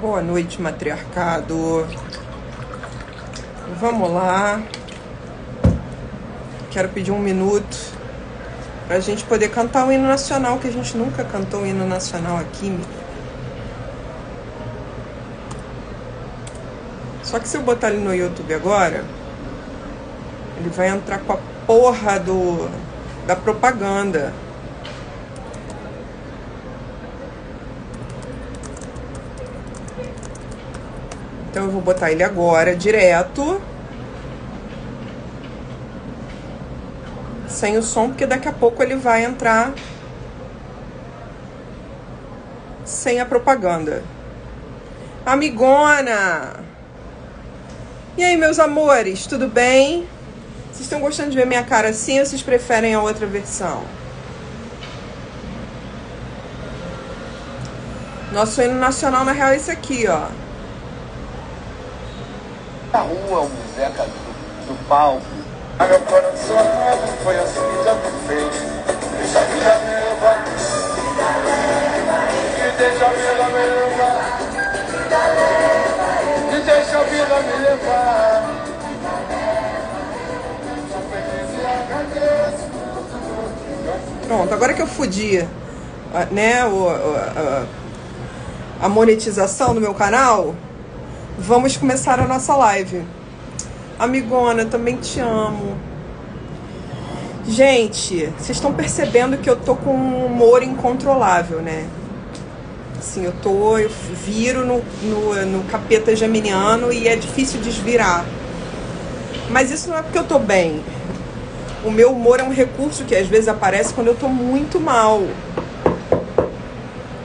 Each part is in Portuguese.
Boa noite, matriarcado. Vamos lá. Quero pedir um minuto pra gente poder cantar o hino nacional, que a gente nunca cantou o hino nacional aqui. Só que se eu botar ele no YouTube agora, ele vai entrar com a porra da propaganda. Então eu vou botar ele agora, direto. Sem o som, porque daqui a pouco ele vai entrar sem a propaganda. Amigona! E aí, meus amores, tudo bem? Vocês estão gostando de ver minha cara assim ou vocês preferem a outra versão? Nosso hino nacional, na real, é esse aqui, ó. Na rua, o Zeca do palco. Meu coração novo foi assim, já me fez. Deixa a vida me levar. E deixa a vida me levar. E deixa a vida me levar. Sou feliz e agradeço. Pronto, agora que eu fudi, né, a monetização do meu canal, vamos começar a nossa live. Amigona, também te amo. Gente, vocês estão percebendo que eu tô com um humor incontrolável, né? Assim, eu viro no capeta geminiano e é difícil desvirar. Mas isso não é porque eu tô bem. O meu humor é um recurso que às vezes aparece quando eu tô muito mal.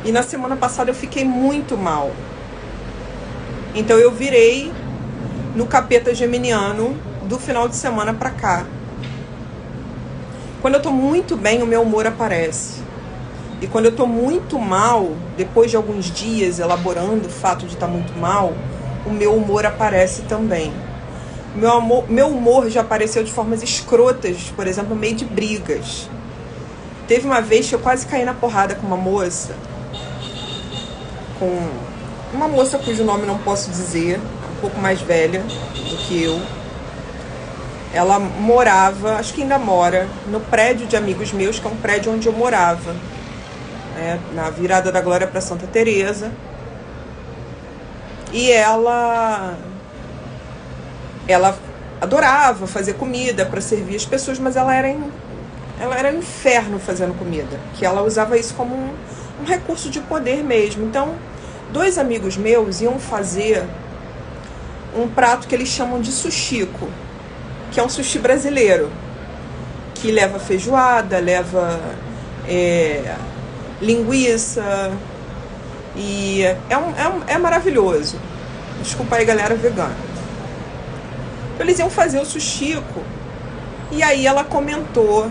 E na semana passada eu fiquei muito mal. Então eu virei no capeta geminiano do final de semana pra cá. Quando eu tô muito bem, o meu humor aparece. E quando eu tô muito mal, depois de alguns dias elaborando o fato de estar muito mal, o meu humor aparece também. Meu humor já apareceu de formas escrotas, por exemplo, no meio de brigas. Teve uma vez que eu quase caí na porrada com uma moça, cujo nome não posso dizer, um pouco mais velha do que eu. Ela morava, acho que ainda mora, no prédio de amigos meus, que é um prédio onde eu morava, né, na virada da Glória para Santa Teresa. E ela adorava fazer comida para servir as pessoas, mas ela era um inferno fazendo comida, que ela usava isso como um recurso de poder mesmo. Então, dois amigos meus iam fazer um prato que eles chamam de sushico, que é um sushi brasileiro, que leva feijoada, leva linguiça, e é maravilhoso. Desculpa aí, galera vegana. Então, eles iam fazer o sushico, e aí ela comentou,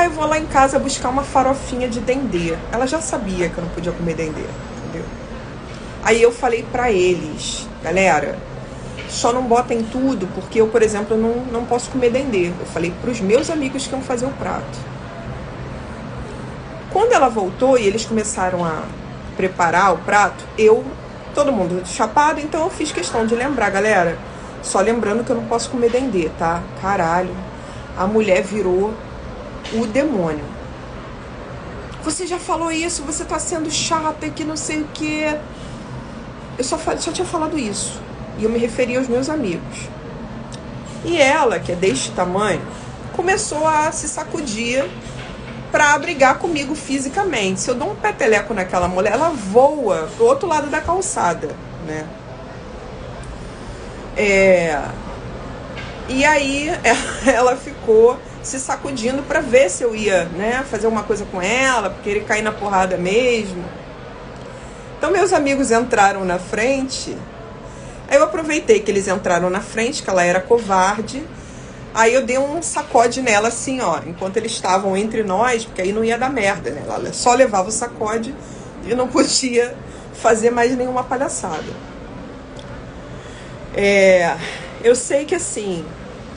eu vou lá em casa buscar uma farofinha de dendê. Ela já sabia que eu não podia comer dendê, entendeu? Aí eu falei pra eles, galera, só não botem tudo, porque eu, por exemplo, não posso comer dendê. Eu falei pros meus amigos que iam fazer o prato. Quando ela voltou e eles começaram a preparar o prato, todo mundo chapado, então eu fiz questão de lembrar, galera, só lembrando que eu não posso comer dendê, tá? Caralho, a mulher virou o demônio. Você já falou isso, você tá sendo chata e que não sei o que. Eu só tinha falado isso. E eu me referi aos meus amigos. E ela, que é deste tamanho, começou a se sacudir pra brigar comigo fisicamente. Se eu dou um peteleco naquela mulher, ela voa pro outro lado da calçada, né? E aí ela ficou se sacudindo pra ver se eu ia, né, fazer uma coisa com ela, porque ele cair na porrada mesmo. Então meus amigos entraram na frente. Aí eu aproveitei que eles entraram na frente, que ela era covarde. Aí eu dei um sacode nela assim, ó, enquanto eles estavam entre nós, porque aí não ia dar merda, né? Ela só levava o sacode e não podia fazer mais nenhuma palhaçada. Eu sei que assim,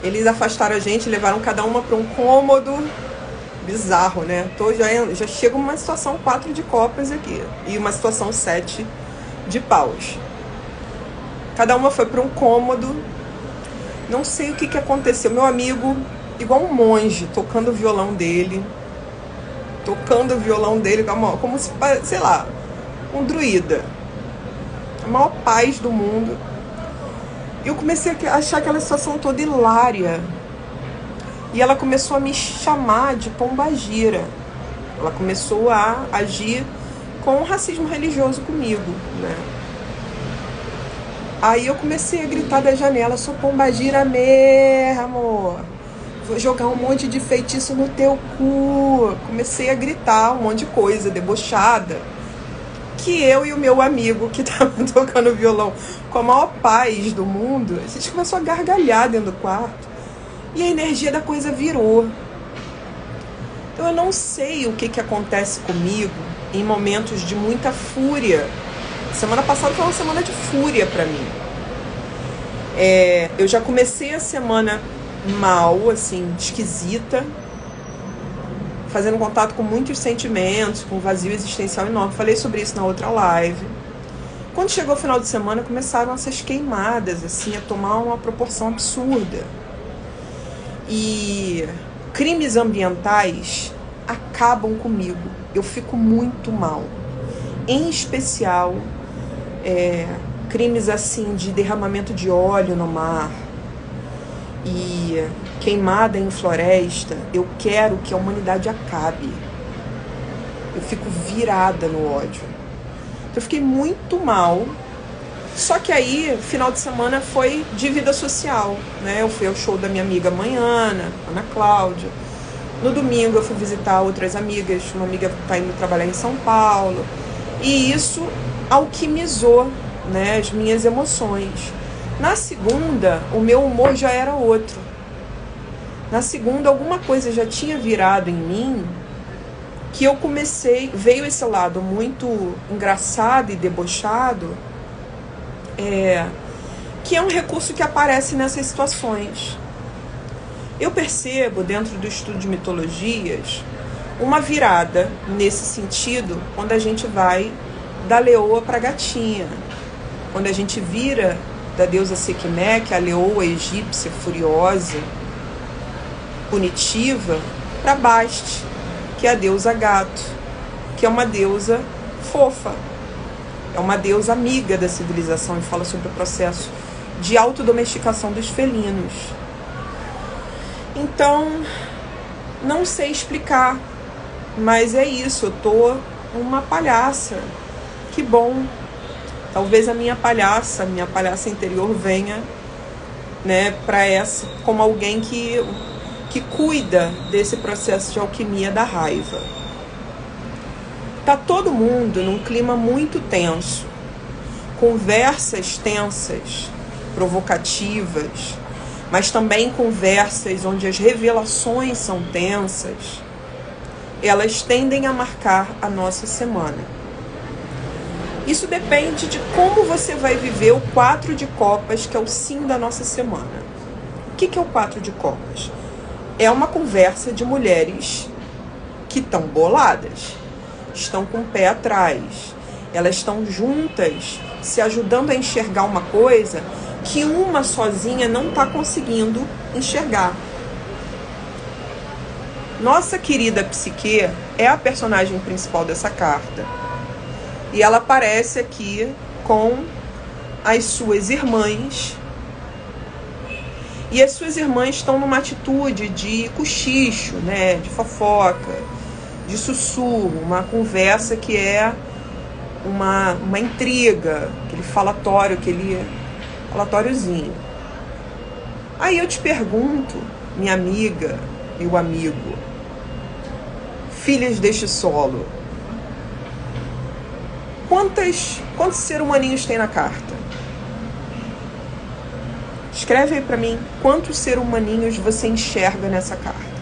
eles afastaram a gente, levaram cada uma para um cômodo. bizarro, né? Já chego numa situação 4 de copas aqui. E uma situação 7 de paus. Cada uma foi para um cômodo. Não sei o que aconteceu. Meu amigo, igual um monge, tocando o violão dele. Como se, sei lá, um druida. A maior paz do mundo. E eu comecei a achar aquela situação toda hilária. E ela começou a me chamar de pombagira. Ela começou a agir com um racismo religioso comigo, né? Aí eu comecei a gritar da janela: sou pombagira mesmo, amor. Vou jogar um monte de feitiço no teu cu. Comecei a gritar um monte de coisa debochada. Que eu e o meu amigo que tava tocando violão com a maior paz do mundo, a gente começou a gargalhar dentro do quarto. E a energia da coisa virou. Então eu não sei o que acontece comigo em momentos de muita fúria. Semana passada foi uma semana de fúria pra mim. Eu já comecei a semana mal, assim, esquisita, fazendo contato com muitos sentimentos, com um vazio existencial enorme. Falei sobre isso na outra live. Quando chegou o final de semana, começaram essas queimadas, assim, a tomar uma proporção absurda. E crimes ambientais acabam comigo. Eu fico muito mal. Em especial, crimes assim de derramamento de óleo no mar e queimada em floresta. Eu quero que a humanidade acabe. Eu fico virada no ódio. Eu fiquei muito mal. Só que aí, final de semana foi de vida social, né? Eu fui ao show da minha amiga Manhana, Ana Cláudia. No domingo eu fui visitar outras amigas, uma amiga que está indo trabalhar em São Paulo. E isso alquimizou, né, as minhas emoções. Na segunda, o meu humor já era outro. Na segunda, alguma coisa já tinha virado em mim que eu comecei... Veio esse lado muito engraçado e debochado, que é um recurso que aparece nessas situações. Eu percebo, dentro do estudo de mitologias, uma virada nesse sentido quando a gente vai da leoa para a gatinha. Quando a gente vira da deusa Sekhmet, que é a leoa egípcia furiosa, punitiva, para Bast, que é a deusa gato, que é uma deusa fofa. É uma deusa amiga da civilização e fala sobre o processo de autodomesticação dos felinos. Então, não sei explicar, mas é isso, eu tô uma palhaça. Que bom. Talvez a minha palhaça interior venha, né, para essa, como alguém que cuida desse processo de alquimia da raiva. Tá todo mundo num clima muito tenso, conversas tensas, provocativas, mas também conversas onde as revelações são tensas. Elas tendem a marcar a nossa semana. Isso depende de como você vai viver o 4 de copas, que é o sim da nossa semana. O que é o 4 de copas? É uma conversa de mulheres que estão boladas, estão com o pé atrás. Elas estão juntas, se ajudando a enxergar uma coisa que uma sozinha não está conseguindo enxergar. Nossa querida Psique é a personagem principal dessa carta. E ela aparece aqui com as suas irmãs. E as suas irmãs estão numa atitude de cochicho, né, de fofoca, de sussurro, uma conversa que é uma intriga, aquele falatóriozinho. Aí eu te pergunto, minha amiga e o amigo, filhas deste solo, quantos seres humaninhos tem na carta? Escreve aí pra mim, quantos seres humaninhos você enxerga nessa carta?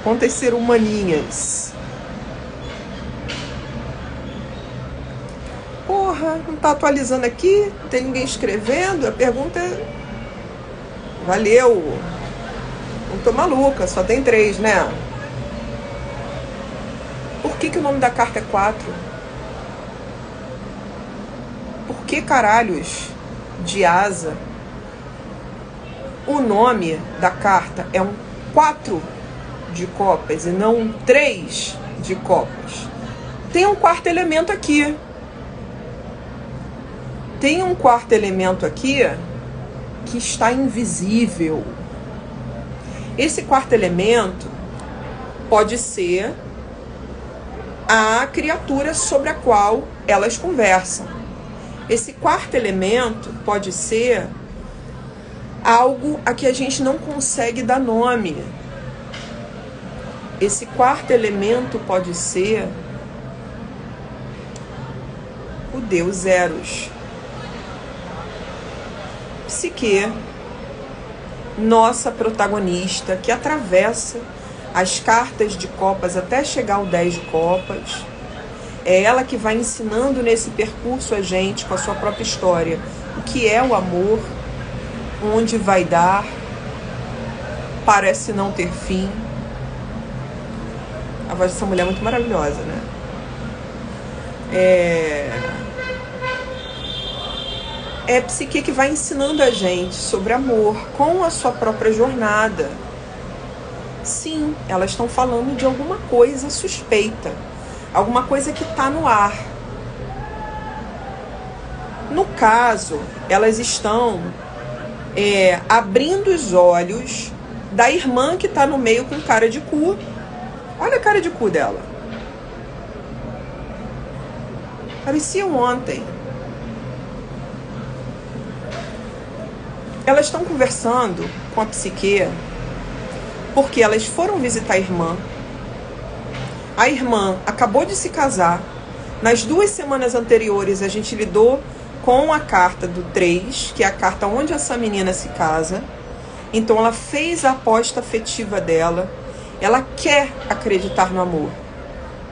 Quantas seres humaninhas? Porra, não tá atualizando aqui? Não tem ninguém escrevendo? A pergunta é... Valeu! Não tô maluca, só tem 3, né? Por que o nome da carta é 4? Por que caralhos de asa o nome da carta é um 4 de copas e não um 3 de copas? Tem um quarto elemento aqui. Tem um quarto elemento aqui que está invisível. Esse quarto elemento pode ser a criatura sobre a qual elas conversam. Esse quarto elemento pode ser algo a que a gente não consegue dar nome. Esse quarto elemento pode ser o deus Eros. Psique, nossa protagonista, que atravessa as cartas de copas até chegar ao 10 de copas. É ela que vai ensinando nesse percurso a gente, com a sua própria história, o que é o amor, onde vai dar, parece não ter fim. A voz dessa mulher é muito maravilhosa, né? É Psique que vai ensinando a gente sobre amor com a sua própria jornada. Sim, elas estão falando de alguma coisa suspeita, alguma coisa que está no ar. No caso, elas estão abrindo os olhos da irmã que está no meio com cara de cu. Olha a cara de cu dela. Parecia ontem. Elas estão conversando com a Psique porque elas foram visitar a irmã. A irmã acabou de se casar. Nas 2 semanas anteriores, a gente lidou com a carta do 3, que é a carta onde essa menina se casa. Então, ela fez a aposta afetiva dela. Ela quer acreditar no amor.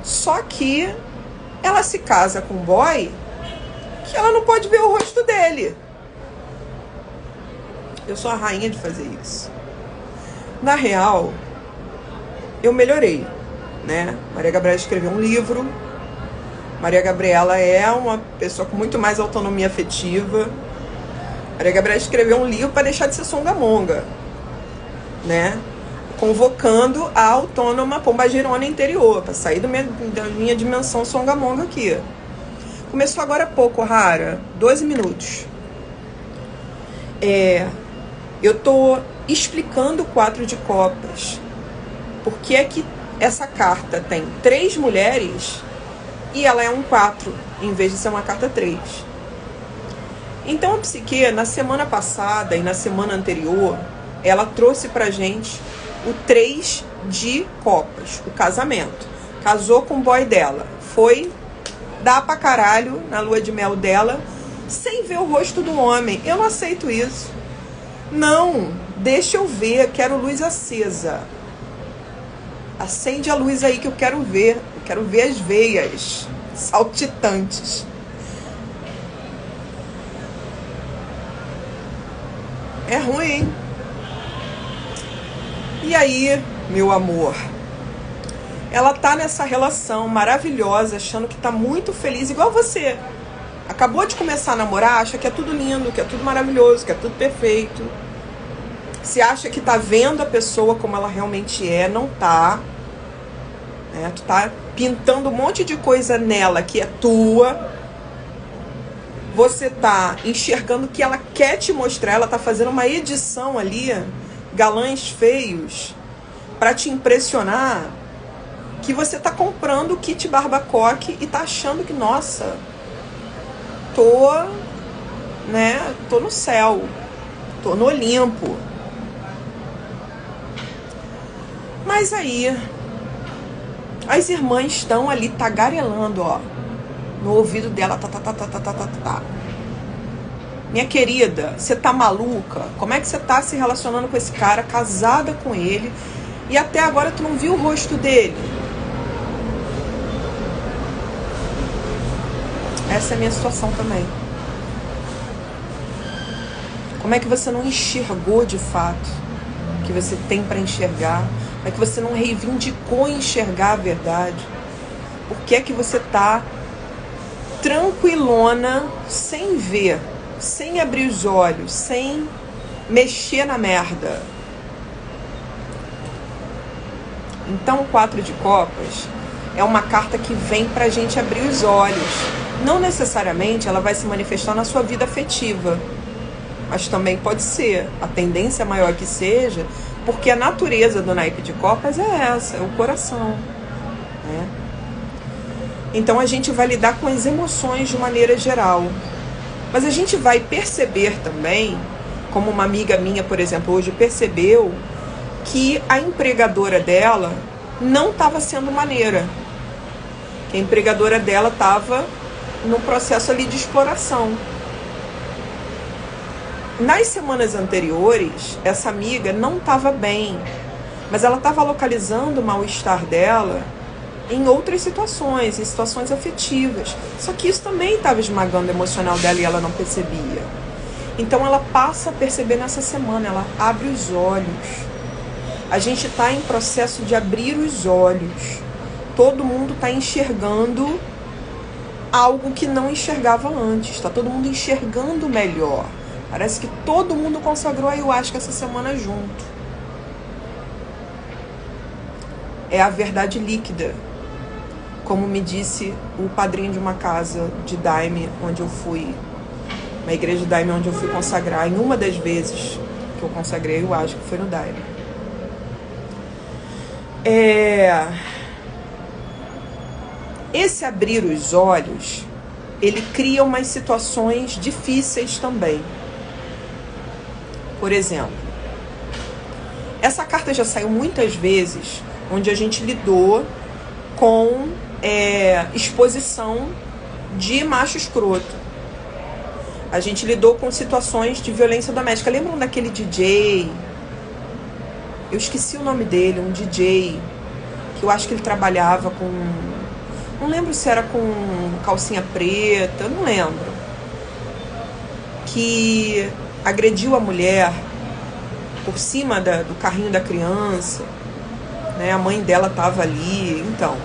Só que ela se casa com um boy que ela não pode ver o rosto dele. Eu sou a rainha de fazer isso. Na real, eu melhorei, né? Maria Gabriela escreveu um livro. Maria Gabriela é uma pessoa com muito mais autonomia afetiva. Maria Gabriela escreveu um livro para deixar de ser songamonga, né? Convocando a autônoma pombagirona interior, para sair da minha dimensão songamonga aqui. Começou agora há pouco, Rara, 12 minutos. Eu tô explicando o 4 de copas. Por que é que essa carta tem 3 mulheres e ela é um 4, em vez de ser uma carta 3. Então a Psique, na semana passada e na semana anterior, ela trouxe pra gente o 3 de copas, o casamento. Casou com o boy dela. Foi dar pra caralho na lua de mel dela, sem ver o rosto do homem. Eu não aceito isso. Não, deixa eu ver, quero luz acesa. Acende a luz aí que eu quero ver. Eu quero ver as veias saltitantes. É ruim, hein? E aí, meu amor? Ela tá nessa relação maravilhosa, achando que tá muito feliz, igual você. Acabou de começar a namorar, acha que é tudo lindo, que é tudo maravilhoso, que é tudo perfeito. Se acha que tá vendo a pessoa como ela realmente é, não tá. Tu tá pintando um monte de coisa nela que é tua. Você tá enxergando o que ela quer te mostrar. Ela tá fazendo uma edição ali, galãs feios, pra te impressionar, que você tá comprando o kit barbacoque e tá achando que, nossa, tô no céu, tô no Olimpo. Mas aí, as irmãs estão ali tagarelando, ó, no ouvido dela, tá. Minha querida, você tá maluca? Como é que você tá se relacionando com esse cara, casada com ele, e até agora tu não viu o rosto dele? Essa é a minha situação também. Como é que você não enxergou de fato que você tem para enxergar? É que você não reivindicou enxergar a verdade? Por que é que você tá tranquilona, sem ver, sem abrir os olhos, sem mexer na merda? Então, o 4 de copas é uma carta que vem pra gente abrir os olhos. Não necessariamente ela vai se manifestar na sua vida afetiva, mas também pode ser. A tendência maior que seja, porque a natureza do naipe de copas é essa, é o coração, né? Então a gente vai lidar com as emoções de maneira geral. Mas a gente vai perceber também, como uma amiga minha, por exemplo, hoje percebeu, que a empregadora dela não estava sendo maneira. Que a empregadora dela estava no processo ali de exploração. Nas semanas anteriores, essa amiga não estava bem, mas ela estava localizando o mal-estar dela em outras situações, em situações afetivas. Só que isso também estava esmagando o emocional dela e ela não percebia. Então ela passa a perceber nessa semana, ela abre os olhos. A gente está em processo de abrir os olhos. Todo mundo está enxergando algo que não enxergava antes. Está todo mundo enxergando melhor. Parece que todo mundo consagrou a ayahuasca essa semana junto. É a verdade líquida. Como me disse o padrinho de uma casa de Daime, onde eu fui, uma igreja de Daime onde eu fui consagrar, em uma das vezes que eu consagrei a ayahuasca, foi no Daime. Esse abrir os olhos, ele cria umas situações difíceis também. Por exemplo, essa carta já saiu muitas vezes, onde a gente lidou com exposição de macho escroto. A gente lidou com situações de violência doméstica. Lembram daquele DJ? Eu esqueci o nome dele, um DJ, que eu acho que ele trabalhava com... Não lembro se era com calcinha preta, não lembro. Que agrediu a mulher por cima do carrinho da criança, né? A mãe dela estava ali. Então,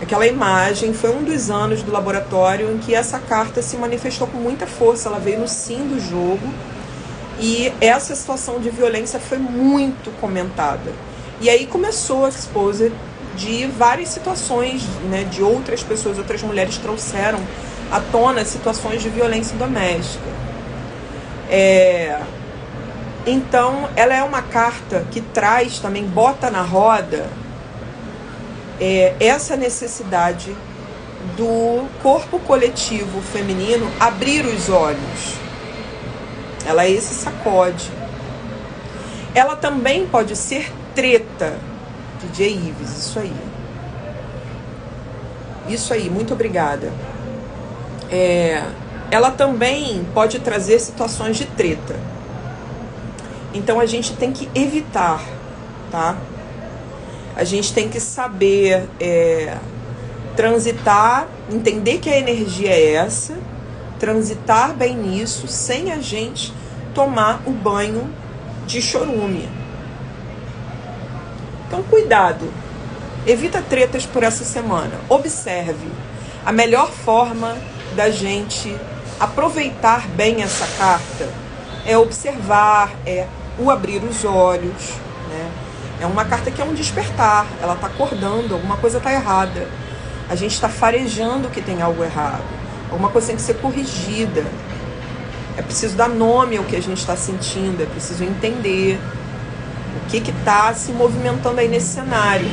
aquela imagem foi um dos anos do laboratório em que essa carta se manifestou com muita força. Ela veio no sim do jogo. E essa situação de violência foi muito comentada. E aí começou a expor de várias situações, né, de outras pessoas, outras mulheres trouxeram à tona situações de violência doméstica. Então, ela é uma carta que traz também, bota na roda essa necessidade do corpo coletivo feminino abrir os olhos. Ela é esse sacode. Ela também pode ser treta. DJ Ives, isso aí. Isso aí, muito obrigada. Ela também pode trazer situações de treta. Então a gente tem que evitar, tá? A gente tem que saber transitar, entender que a energia é essa, transitar bem nisso, sem a gente tomar o banho de chorume. Então, cuidado. Evita tretas por essa semana. Observe. A melhor forma da gente aproveitar bem essa carta é observar, é o abrir os olhos, né? É uma carta que é um despertar. Ela está acordando, alguma coisa está errada. A gente está farejando que tem algo errado. Alguma coisa tem que ser corrigida. É preciso dar nome ao que a gente está sentindo. É preciso entender o que está se movimentando aí nesse cenário.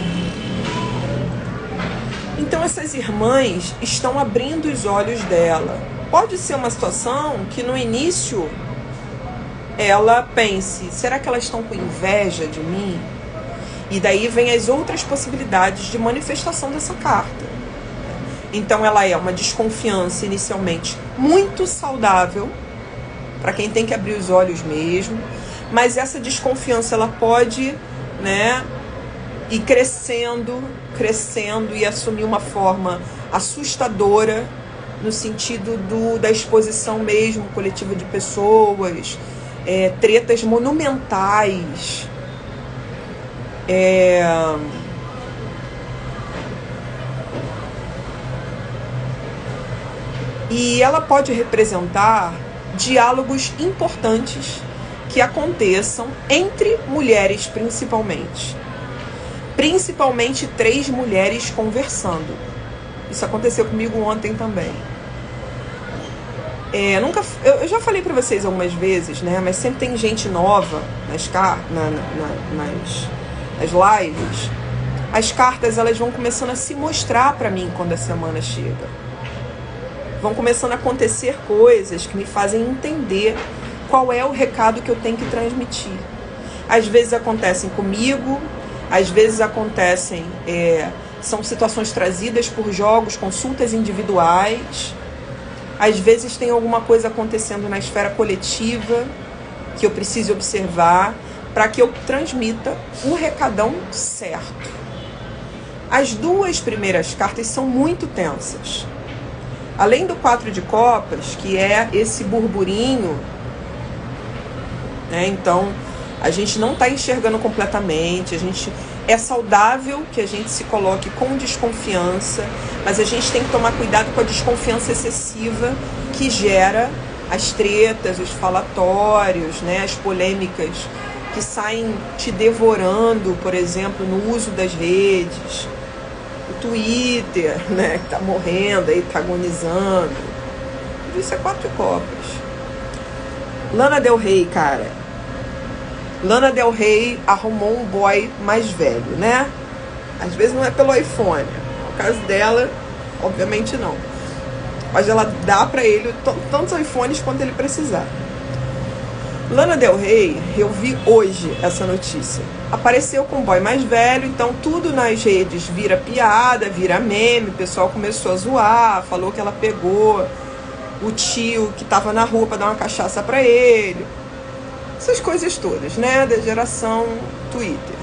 Então essas irmãs estão abrindo os olhos dela. Pode ser uma situação que no início ela pense, será que elas estão com inveja de mim? E daí vem as outras possibilidades de manifestação dessa carta. Então ela é uma desconfiança inicialmente muito saudável, para quem tem que abrir os olhos mesmo, mas essa desconfiança ela pode, né, ir crescendo e assumir uma forma assustadora no sentido da exposição mesmo coletiva de pessoas, tretas monumentais, E ela pode representar diálogos importantes que aconteçam entre mulheres, principalmente 3 mulheres conversando. Isso aconteceu comigo ontem também. Eu já falei pra vocês algumas vezes, né? Mas sempre tem gente nova nas lives. As cartas, elas vão começando a se mostrar pra mim quando a semana chega. Vão começando a acontecer coisas que me fazem entender qual é o recado que eu tenho que transmitir. Às vezes acontecem comigo, às vezes acontecem, são situações trazidas por jogos, consultas individuais. Às vezes tem alguma coisa acontecendo na esfera coletiva que eu preciso observar para que eu transmita o recadão certo. As 2 primeiras cartas são muito tensas. Além do 4 de copas, que é esse burburinho, né? Então, a gente não está enxergando completamente, é saudável que a gente se coloque com desconfiança, mas a gente tem que tomar cuidado com a desconfiança excessiva que gera as tretas, os falatórios, né? As polêmicas que saem te devorando, por exemplo, no uso das redes. O Twitter, né, que tá morrendo aí, tá agonizando. Tudo isso é 4 de copas. Lana Del Rey, cara. Lana Del Rey arrumou um boy mais velho, né? Às vezes não é pelo iPhone. No caso dela, obviamente não. Mas ela dá pra ele tantos iPhones quanto ele precisar. Lana Del Rey, eu vi hoje essa notícia. Apareceu com um boy mais velho, então tudo nas redes vira piada, vira meme, o pessoal começou a zoar, falou que ela pegou o tio que tava na rua pra dar uma cachaça pra ele. Essas coisas todas, né, da geração Twitter.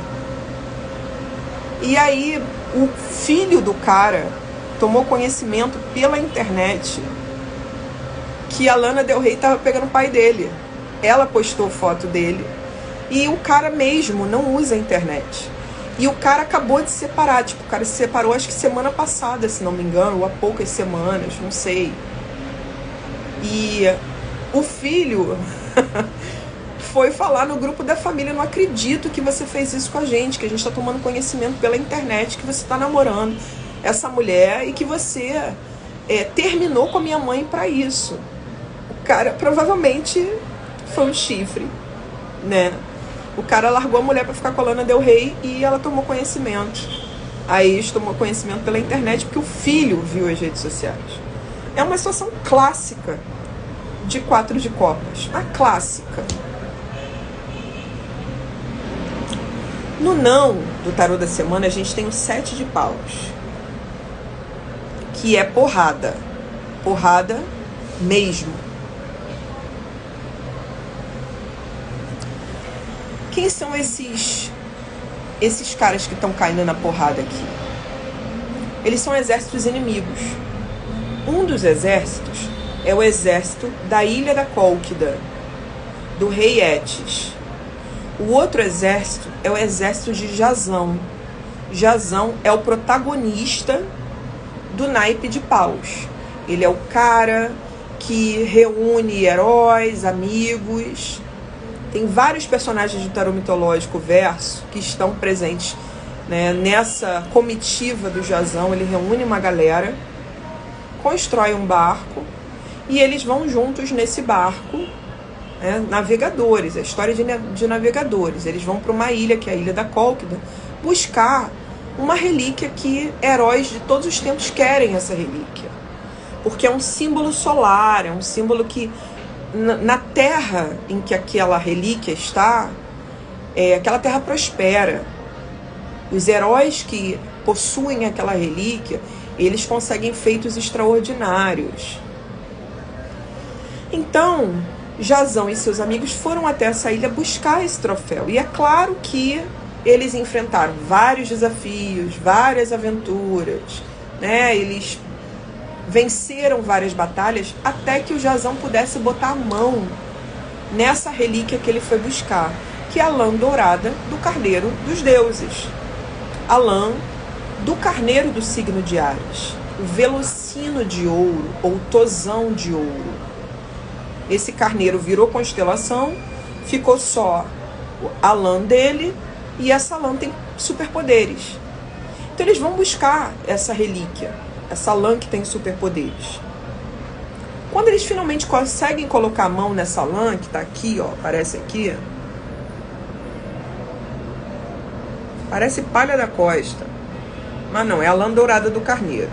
E aí, o filho do cara tomou conhecimento pela internet que a Lana Del Rey tava pegando o pai dele. Ela postou foto dele. E o cara mesmo não usa a internet. E o cara acabou de se separar. Tipo, o cara se separou acho que semana passada, se não me engano, ou há poucas semanas, não sei. E o filho foi falar no grupo da família: não acredito que você fez isso com a gente, que a gente tá tomando conhecimento pela internet, que você tá namorando essa mulher e que você terminou com a minha mãe pra isso. O cara provavelmente foi um chifre, né? O cara largou a mulher pra ficar com a Lana Del Rey e ela tomou conhecimento. Aí tomou conhecimento pela internet porque o filho viu as redes sociais. É uma situação clássica de 4 de copas. A clássica. No não do tarô da semana, a gente tem o 7 de paus, que é porrada. Porrada mesmo. Quem são esses caras que estão caindo na porrada aqui? Eles são exércitos inimigos. Um dos exércitos é o exército da Ilha da Cólquida, do rei Etis. O outro exército é o exército de Jazão. Jazão é o protagonista do naipe de paus. Ele é o cara que reúne heróis, amigos. Tem vários personagens do tarô mitológico verso que estão presentes, né, nessa comitiva do Jazão. Ele reúne uma galera, constrói um barco e eles vão juntos nesse barco, né, navegadores, a história de navegadores. Eles vão para uma ilha, que é a Ilha da Cólquida, buscar uma relíquia que heróis de todos os tempos querem essa relíquia. Porque é um símbolo solar, é um símbolo que na terra em que aquela relíquia está, aquela terra prospera. Os heróis que possuem aquela relíquia, eles conseguem feitos extraordinários. Então, Jazão e seus amigos foram até essa ilha buscar esse troféu. E é claro que eles enfrentaram vários desafios, várias aventuras, né? Eles venceram várias batalhas até que o Jazão pudesse botar a mão nessa relíquia que ele foi buscar. que é a lã dourada do carneiro dos deuses. A lã do carneiro do signo de Áries. O velocino de ouro ou tosão de ouro. Esse carneiro virou constelação, ficou só a lã dele e essa lã tem superpoderes. Então eles vão buscar essa relíquia, essa lã que tem superpoderes. Quando eles finalmente conseguem colocar a mão nessa lã, que tá aqui, ó, aparece aqui, parece palha da costa, mas não, é a lã dourada do carneiro.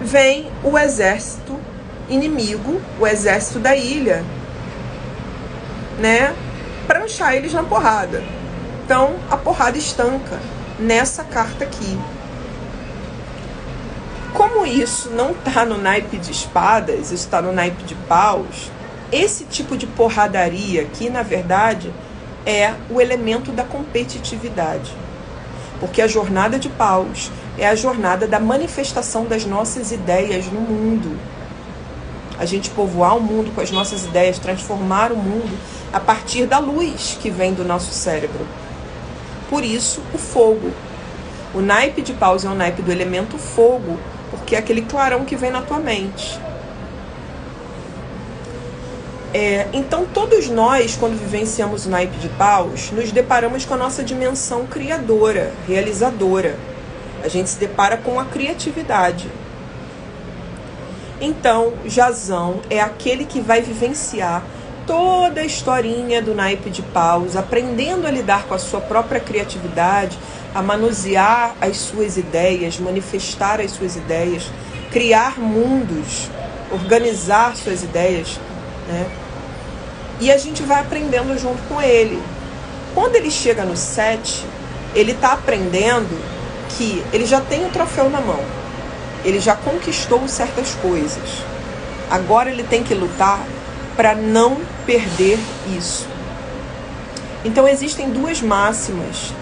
Vem o exército inimigo, o exército da ilha, né, pranchar eles na porrada. Então a porrada estanca nessa carta aqui. Como isso não está no naipe de espadas, isso está no naipe de paus, esse tipo de porradaria aqui, na verdade, é o elemento da competitividade. Porque a jornada de paus é a jornada da manifestação das nossas ideias no mundo. A gente povoar o mundo com as nossas ideias, transformar o mundo a partir da luz que vem do nosso cérebro. Por isso, o fogo. O naipe de paus é o naipe do elemento fogo, porque é aquele clarão que vem na tua mente. Então, todos nós, quando vivenciamos o naipe de paus, nos deparamos com a nossa dimensão criadora, realizadora. A gente se depara com a criatividade. Então, Jazão é aquele que vai vivenciar toda a historinha do naipe de paus, aprendendo a lidar com a sua própria criatividade, a manusear as suas ideias, manifestar as suas ideias, criar mundos, organizar suas ideias, né? E a gente vai aprendendo junto com ele. Quando ele chega no 7, ele está aprendendo que ele já tem o troféu na mão. Ele já conquistou certas coisas. Agora ele tem que lutar para não perder isso. Então existem duas máximas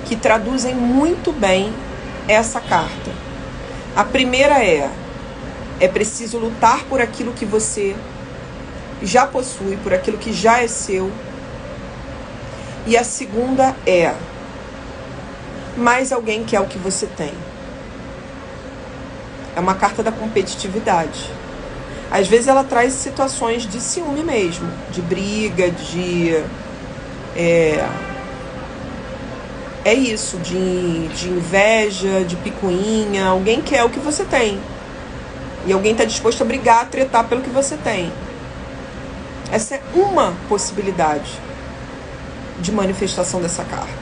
que traduzem muito bem essa carta. A primeira é preciso lutar por aquilo que você já possui, por aquilo que já é seu. E a segunda é: mais alguém quer o que você tem. É uma carta da competitividade. Às vezes ela traz situações de ciúme mesmo, de briga, de inveja, de picuinha. Alguém quer o que você tem. E alguém está disposto a brigar, a tretar pelo que você tem. Essa é uma possibilidade de manifestação dessa carta.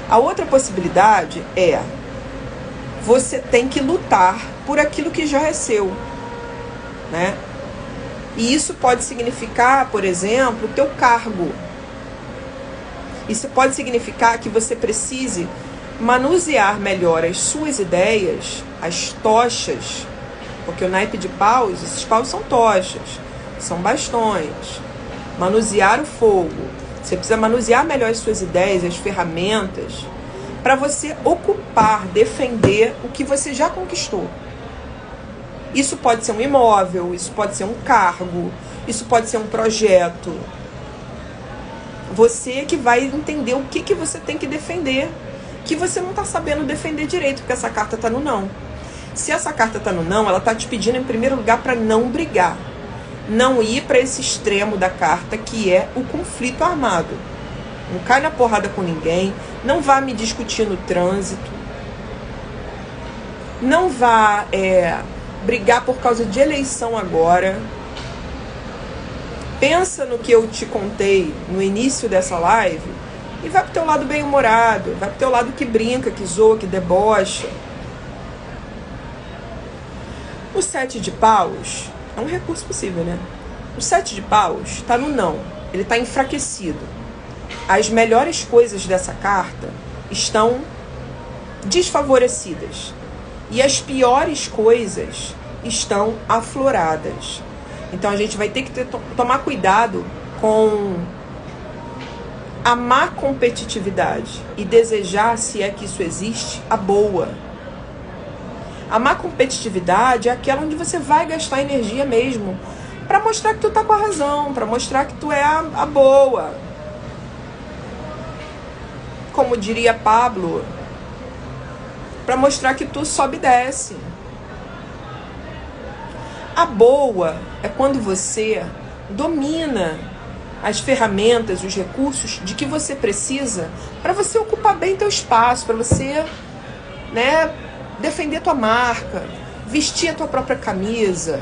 A outra possibilidade é: você tem que lutar por aquilo que já é seu, né? E isso pode significar, por exemplo, o teu cargo. Isso pode significar que você precise manusear melhor as suas ideias, as tochas, porque o naipe de paus, esses paus são tochas, são bastões. Manusear o fogo. Você precisa manusear melhor as suas ideias, as ferramentas, para você ocupar, defender o que você já conquistou. Isso pode ser um imóvel, isso pode ser um cargo, isso pode ser um projeto. Você que vai entender o que você tem que defender, que você não está sabendo defender direito, porque essa carta está no não. Se essa carta está no não, ela está te pedindo em primeiro lugar para não brigar. Não ir para esse extremo da carta, que é o conflito armado. Não cai na porrada com ninguém, não vá me discutir no trânsito, não vá brigar por causa de eleição agora. Pensa no que eu te contei no início dessa live e vai pro teu lado bem-humorado, vai pro teu lado que brinca, que zoa, que debocha. O 7 de paus é um recurso possível, né? O 7 de paus está no não, ele está enfraquecido. As melhores coisas dessa carta estão desfavorecidas e as piores coisas estão afloradas. Então a gente vai ter que tomar cuidado com a má competitividade e desejar, se é que isso existe, a boa. A má competitividade é aquela onde você vai gastar energia mesmo Pra mostrar que tu tá com a razão, pra mostrar que tu é a boa. Como diria Pablo, pra mostrar que tu sobe e desce. A boa é quando você domina as ferramentas, os recursos de que você precisa para você ocupar bem teu espaço, para você, né, defender tua marca, vestir a tua própria camisa,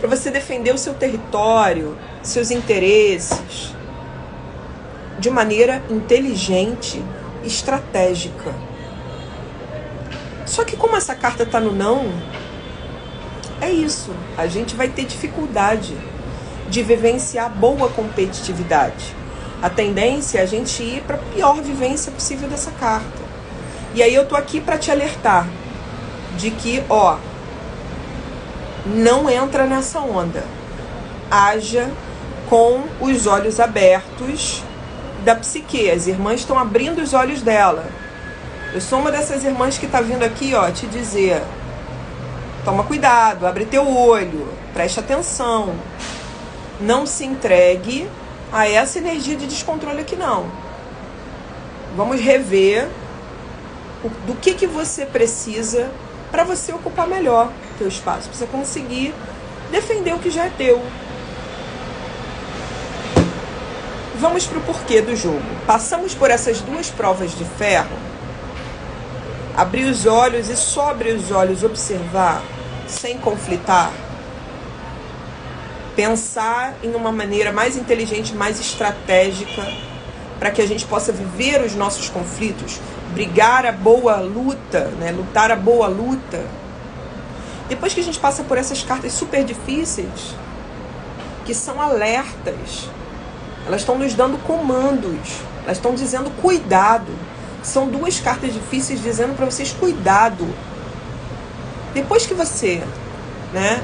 para você defender o seu território, seus interesses, de maneira inteligente, estratégica. Só que como essa carta tá no não, é isso, a gente vai ter dificuldade de vivenciar boa competitividade. A tendência é a gente ir para a pior vivência possível dessa carta. E aí eu tô aqui para te alertar de que, ó, não entra nessa onda. Haja com os olhos abertos da psique. As irmãs estão abrindo os olhos dela. Eu sou uma dessas irmãs que tá vindo aqui, ó, te dizer: toma cuidado, abre teu olho, preste atenção. Não se entregue a essa energia de descontrole aqui, não. Vamos rever do que você precisa para você ocupar melhor o teu espaço, para você conseguir defender o que já é teu. Vamos para o porquê do jogo. Passamos por essas duas provas de ferro. Abrir os olhos e só abrir os olhos, observar, sem conflitar. Pensar em uma maneira mais inteligente, mais estratégica, para que a gente possa viver os nossos conflitos, brigar a boa luta, né? Lutar a boa luta. Depois que a gente passa por essas cartas super difíceis, que são alertas, elas estão nos dando comandos, elas estão dizendo cuidado. São duas cartas difíceis dizendo para vocês cuidado. Depois que você, né,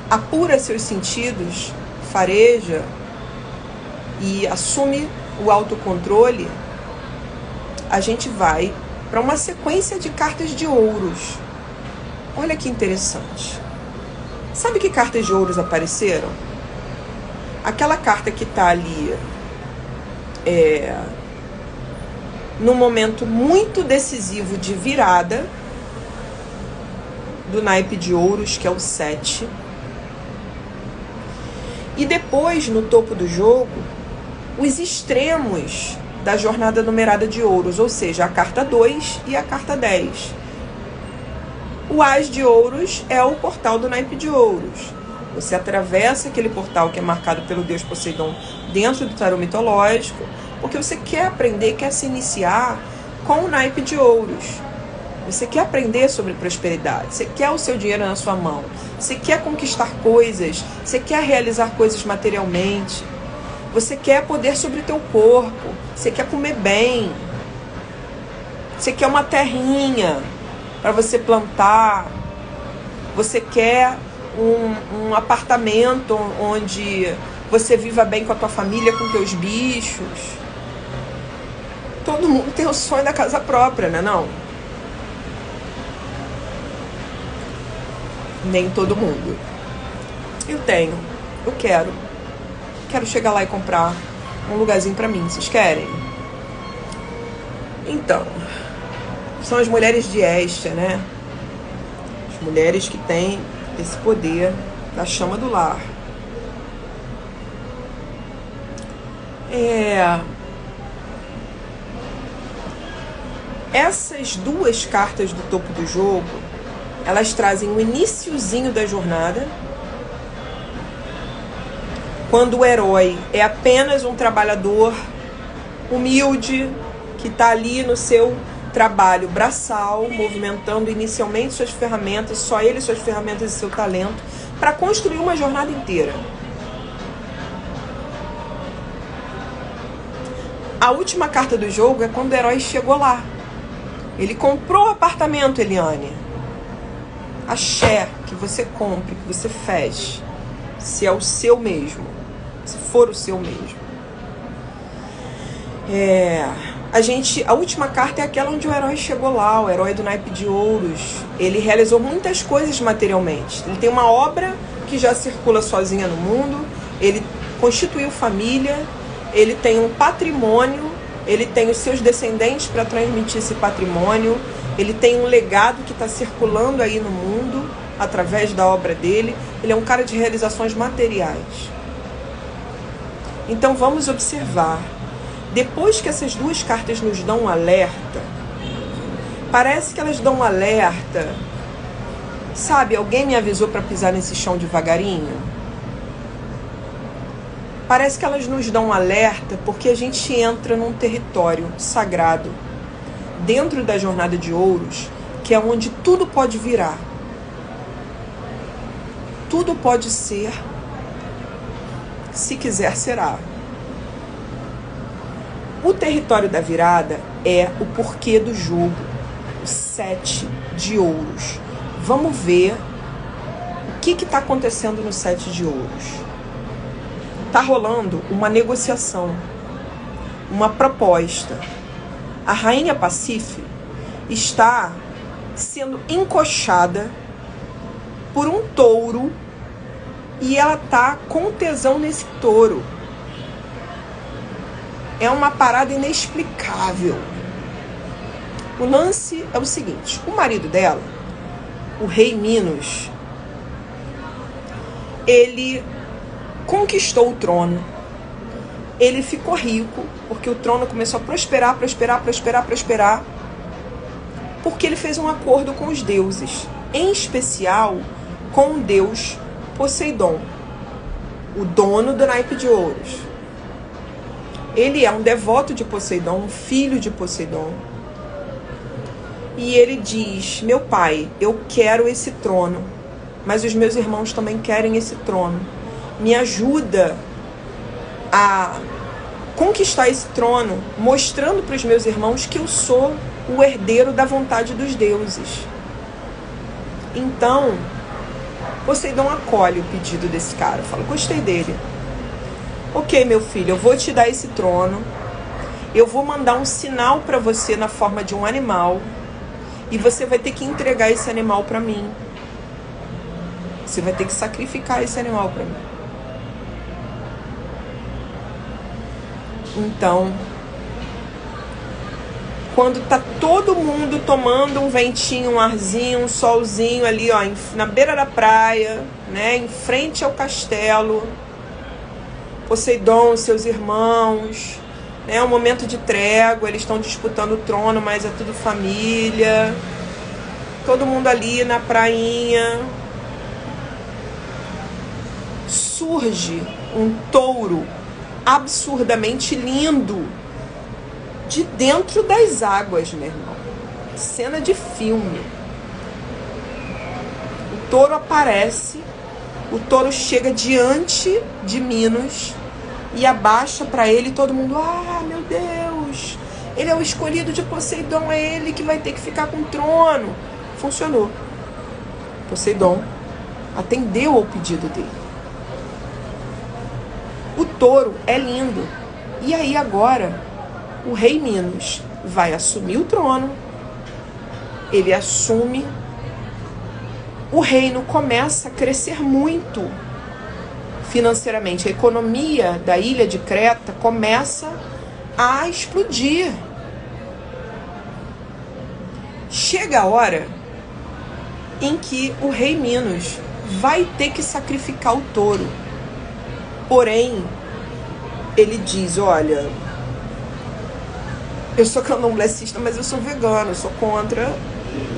apura seus sentidos, fareja e assume o autocontrole, a gente vai para uma sequência de cartas de ouros. Olha que interessante. Sabe que cartas de ouros apareceram? Aquela carta que está ali num momento muito decisivo de virada do naipe de ouros, que é o 7. E depois, no topo do jogo, os extremos da jornada numerada de ouros, ou seja, a carta 2 e a carta 10. O As de ouros é o portal do naipe de ouros. Você atravessa aquele portal que é marcado pelo deus Poseidon dentro do tarô mitológico, porque você quer aprender, quer se iniciar com o naipe de ouros. Você quer aprender sobre prosperidade, você quer o seu dinheiro na sua mão, você quer conquistar coisas, você quer realizar coisas materialmente, você quer poder sobre o teu corpo, você quer comer bem, você quer uma terrinha para você plantar, você quer um apartamento onde você viva bem com a tua família, com teus bichos. Todo mundo tem o sonho da casa própria, né, não? Nem todo mundo. Eu tenho. Eu quero. Quero chegar lá e comprar um lugarzinho pra mim. Vocês querem? Então, são as mulheres de Hestia, né? As mulheres que têm esse poder da chama do lar. Essas duas cartas do topo do jogo, elas trazem o iniciozinho da jornada, quando o herói é apenas um trabalhador humilde, que está ali no seu trabalho braçal, movimentando inicialmente suas ferramentas, só ele, suas ferramentas e seu talento, para construir uma jornada inteira. A última carta do jogo é quando o herói chegou lá. Ele comprou o apartamento, Eliane. Axé, que você compre, que você feche, se é o seu mesmo, se for o seu mesmo. A última carta é aquela onde o herói chegou lá, o herói do naipe de ouros. Ele realizou muitas coisas materialmente. Ele tem uma obra que já circula sozinha no mundo, ele constituiu família, ele tem um patrimônio, ele tem os seus descendentes para transmitir esse patrimônio, ele tem um legado que está circulando aí no mundo através da obra dele. Ele é um cara de realizações materiais. Então vamos observar. Depois que essas duas cartas nos dão um alerta, parece que elas dão um alerta. Sabe, alguém me avisou para pisar nesse chão devagarinho? Parece que elas nos dão um alerta porque a gente entra num território sagrado, dentro da jornada de Ouros, que é onde tudo pode virar. Tudo pode ser, se quiser, será. O território da virada é o porquê do jogo, o 7 de ouros. Vamos ver o que está acontecendo no 7 de ouros. Está rolando uma negociação, uma proposta. A rainha Pacífica está sendo encoxada por um touro e ela tá com tesão nesse touro. É uma parada inexplicável. O lance é o seguinte: o marido dela, o rei Minos, ele conquistou o trono. Ele ficou rico, porque o trono começou a prosperar, porque ele fez um acordo com os deuses, em especial com o deus Poseidon, o dono do naipe de ouros. Ele é um devoto de Poseidon, um filho de Poseidon. E ele diz: meu pai, eu quero esse trono, mas os meus irmãos também querem esse trono. Me ajuda a conquistar esse trono, mostrando para os meus irmãos que eu sou o herdeiro da vontade dos deuses. Então, Poseidon acolhe o pedido desse cara, fala: gostei dele. Ok, meu filho, eu vou te dar esse trono, eu vou mandar um sinal para você na forma de um animal, e você vai ter que entregar esse animal para mim. Você vai ter que sacrificar esse animal para mim. Então, quando tá todo mundo tomando um ventinho, um arzinho, um solzinho ali, ó, na beira da praia, né, em frente ao castelo, Poseidon, seus irmãos, né, um momento de trégua, eles estão disputando o trono, mas é tudo família, todo mundo ali na prainha. Surge um touro absurdamente lindo de dentro das águas, meu irmão. Cena de filme. O touro aparece, o touro chega diante de Minos e abaixa para ele, todo mundo: ah, meu Deus, ele é o escolhido de Poseidon, é ele que vai ter que ficar com o trono. Funcionou. Poseidon atendeu ao pedido dele. O touro é lindo. E aí agora o rei Minos vai assumir o trono. Ele assume. O reino começa a crescer muito financeiramente. A economia da ilha de Creta começa a explodir. Chega a hora em que o rei Minos vai ter que sacrificar o touro. Porém, ele diz: olha, eu sou candomblessista, mas eu sou vegano, eu sou contra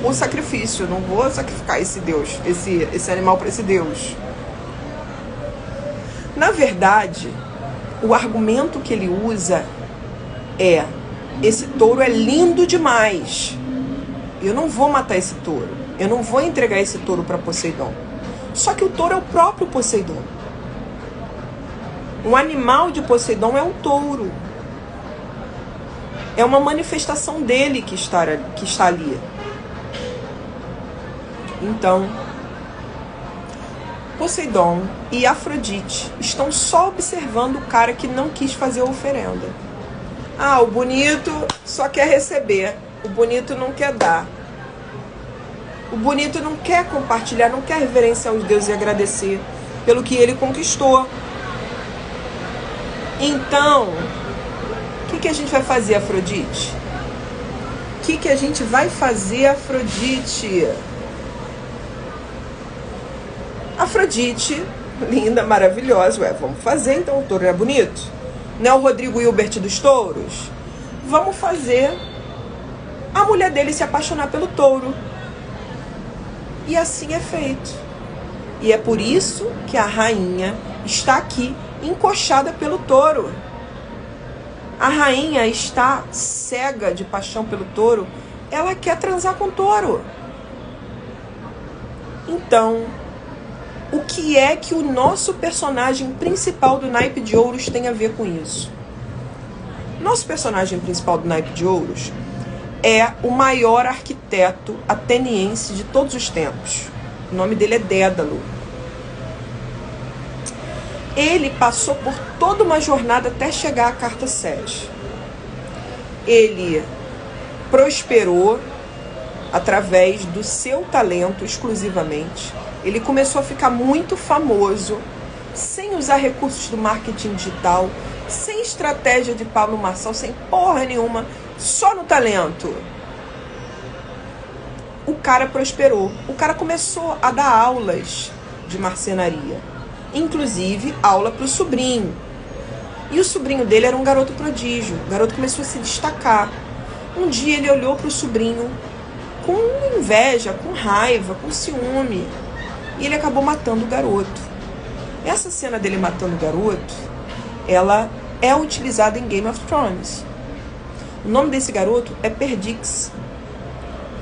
o sacrifício, eu não vou sacrificar esse deus, esse animal para esse deus. Na verdade, o argumento que ele usa é: esse touro é lindo demais, eu não vou matar esse touro, eu não vou entregar esse touro para Poseidon. Só que o touro é o próprio Poseidon. O animal de Poseidon é um touro. É uma manifestação dele que está ali. Então, Poseidon e Afrodite estão só observando o cara que não quis fazer a oferenda. Ah, o bonito só quer receber. O bonito não quer dar. O bonito não quer compartilhar, não quer reverenciar os deuses e agradecer. pelo que ele conquistou. Então, o que a gente vai fazer, Afrodite? O que a gente vai fazer, Afrodite? Afrodite, linda, maravilhosa. Ué, vamos fazer então, o touro é bonito? Não é o Rodrigo Hilbert dos touros? Vamos fazer a mulher dele se apaixonar pelo touro. E assim é feito. E é por isso que a rainha está aqui, encoxada pelo touro. A rainha está cega de paixão pelo touro. Ela quer transar com o touro. Então, o que é que o nosso personagem principal do Naipe de Ouros tem a ver com isso? Nosso personagem principal do Naipe de Ouros é o maior arquiteto ateniense de todos os tempos. O nome dele é Dédalo. Ele passou por toda uma jornada até chegar à Carta 7. Ele prosperou através do seu talento exclusivamente. Ele começou a ficar muito famoso, sem usar recursos do marketing digital, sem estratégia de Pablo Marçal, sem porra nenhuma, só no talento. O cara prosperou. O cara começou a dar aulas de marcenaria. Inclusive, aula para o sobrinho. E o sobrinho dele era um garoto prodígio. O garoto começou a se destacar. Um dia ele olhou para o sobrinho com inveja, com raiva, com ciúme. E ele acabou matando o garoto. Essa cena dele matando o garoto, ela é utilizada em Game of Thrones. O nome desse garoto é Perdix,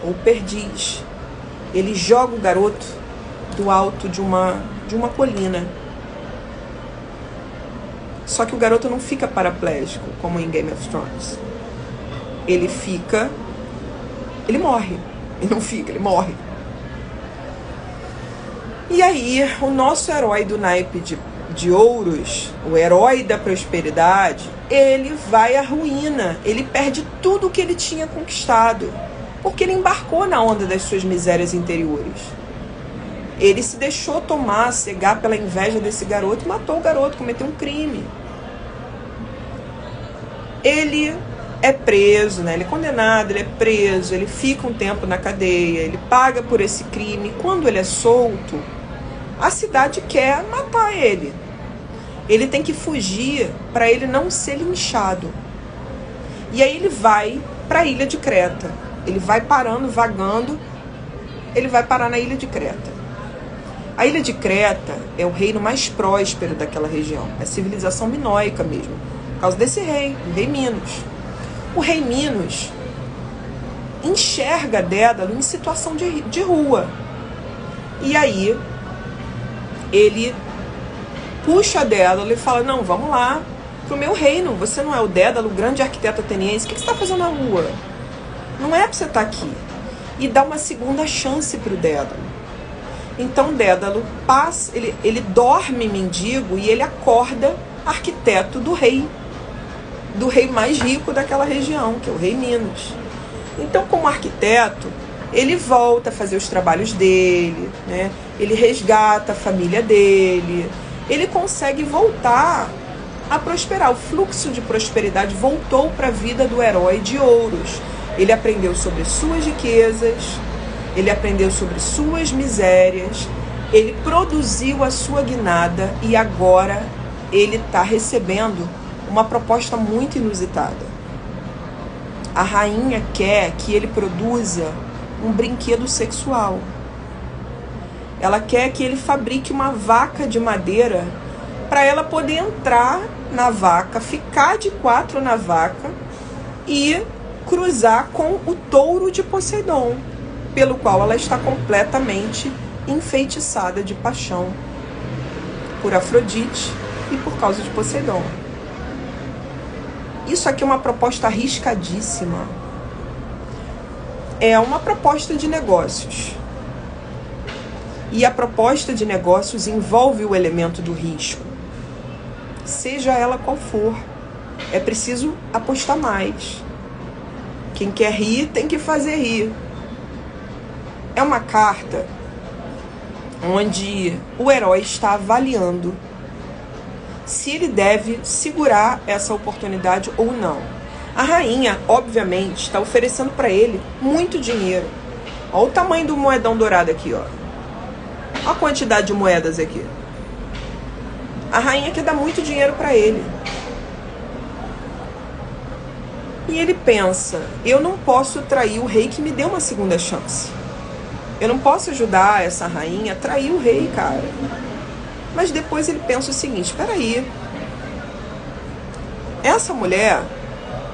ou Perdiz. Ele joga o garoto do alto de uma colina. Só que o garoto não fica paraplégico, como em Game of Thrones. Ele morre. Ele não fica, ele morre. E aí, o nosso herói do naipe de ouros, o herói da prosperidade, ele vai à ruína. Ele perde tudo o que ele tinha conquistado, porque ele embarcou na onda das suas misérias interiores. Ele se deixou tomar, cegar pela inveja desse garoto e matou o garoto, cometeu um crime. Ele é preso, né? Ele é condenado, ele é preso, ele fica um tempo na cadeia, ele paga por esse crime. Quando ele é solto, a cidade quer matar ele. Ele tem que fugir para ele não ser linchado. E aí ele vai para a ilha de Creta. Ele vai parando, vagando, ele vai parar na ilha de Creta. A ilha de Creta é o reino mais próspero daquela região. É a civilização minoica mesmo. Por causa desse rei, o rei Minos. O rei Minos enxerga Dédalo em situação de rua. E aí ele puxa Dédalo e fala: não, vamos lá pro meu reino. Você não é o Dédalo, o grande arquiteto ateniense. O que você está fazendo na rua? Não é para você estar aqui. E dá uma segunda chance pro Dédalo. Então Dédalo passa, ele dorme mendigo e ele acorda arquiteto do rei mais rico daquela região, que é o rei Minos. Então, como arquiteto, ele volta a fazer os trabalhos dele, né? Ele resgata a família dele, ele consegue voltar a prosperar. O fluxo de prosperidade voltou para a vida do herói de ouros. Ele aprendeu sobre suas riquezas, ele aprendeu sobre suas misérias, ele produziu a sua guinada e agora ele está recebendo uma proposta muito inusitada. A rainha quer que ele produza um brinquedo sexual. Ela quer que ele fabrique uma vaca de madeira para ela poder entrar na vaca, ficar de 4 na vaca e cruzar com o touro de Poseidon, pelo qual ela está completamente enfeitiçada de paixão por Afrodite e por causa de Poseidon. Isso aqui é uma proposta arriscadíssima. É uma proposta de negócios. E a proposta de negócios envolve o elemento do risco. Seja ela qual for. É preciso apostar mais. Quem quer rir tem que fazer rir. É uma carta onde o herói está avaliando se ele deve segurar essa oportunidade ou não. A rainha, obviamente, está oferecendo para ele muito dinheiro. Olha o tamanho do moedão dourado aqui, ó. Olha a quantidade de moedas aqui. A rainha quer dar muito dinheiro para ele. E ele pensa, eu não posso trair o rei que me deu uma segunda chance. Eu não posso ajudar essa rainha a trair o rei, cara. Mas depois ele pensa o seguinte, espera aí. Essa mulher,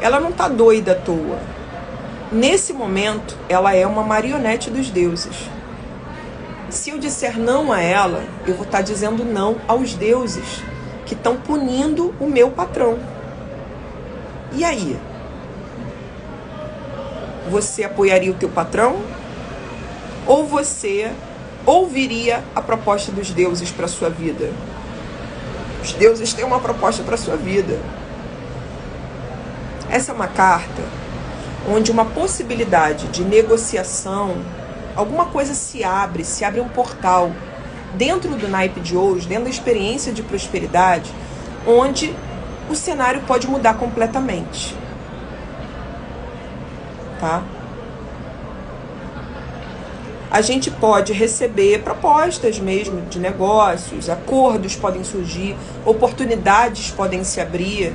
ela não tá doida à toa. Nesse momento, ela é uma marionete dos deuses. Se eu disser não a ela, eu vou estar dizendo não aos deuses que estão punindo o meu patrão. E aí? Você apoiaria o teu patrão? Ou você ouviria a proposta dos deuses para sua vida? Os deuses têm uma proposta para sua vida. Essa é uma carta onde uma possibilidade de negociação, alguma coisa se abre um portal dentro do naipe de ouros, dentro da experiência de prosperidade, onde o cenário pode mudar completamente. Tá? A gente pode receber propostas mesmo de negócios, acordos podem surgir, oportunidades podem se abrir.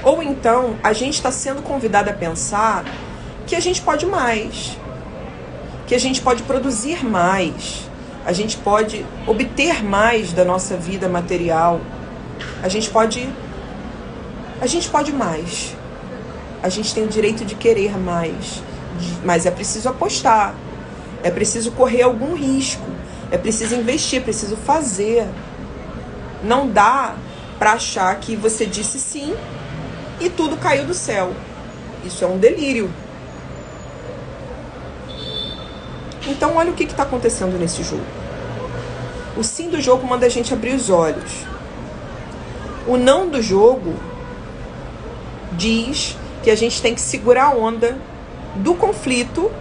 Ou então, a gente está sendo convidado a pensar que a gente pode mais, que a gente pode produzir mais, a gente pode obter mais da nossa vida material, a gente pode mais. A gente tem o direito de querer mais, mas é preciso apostar, é preciso correr algum risco, é preciso investir, é preciso fazer. Não dá para achar que você disse sim e tudo caiu do céu. Isso é um delírio. Então olha o que está acontecendo nesse jogo. O sim do jogo manda a gente abrir os olhos. O não do jogo diz que a gente tem que segurar a onda do conflito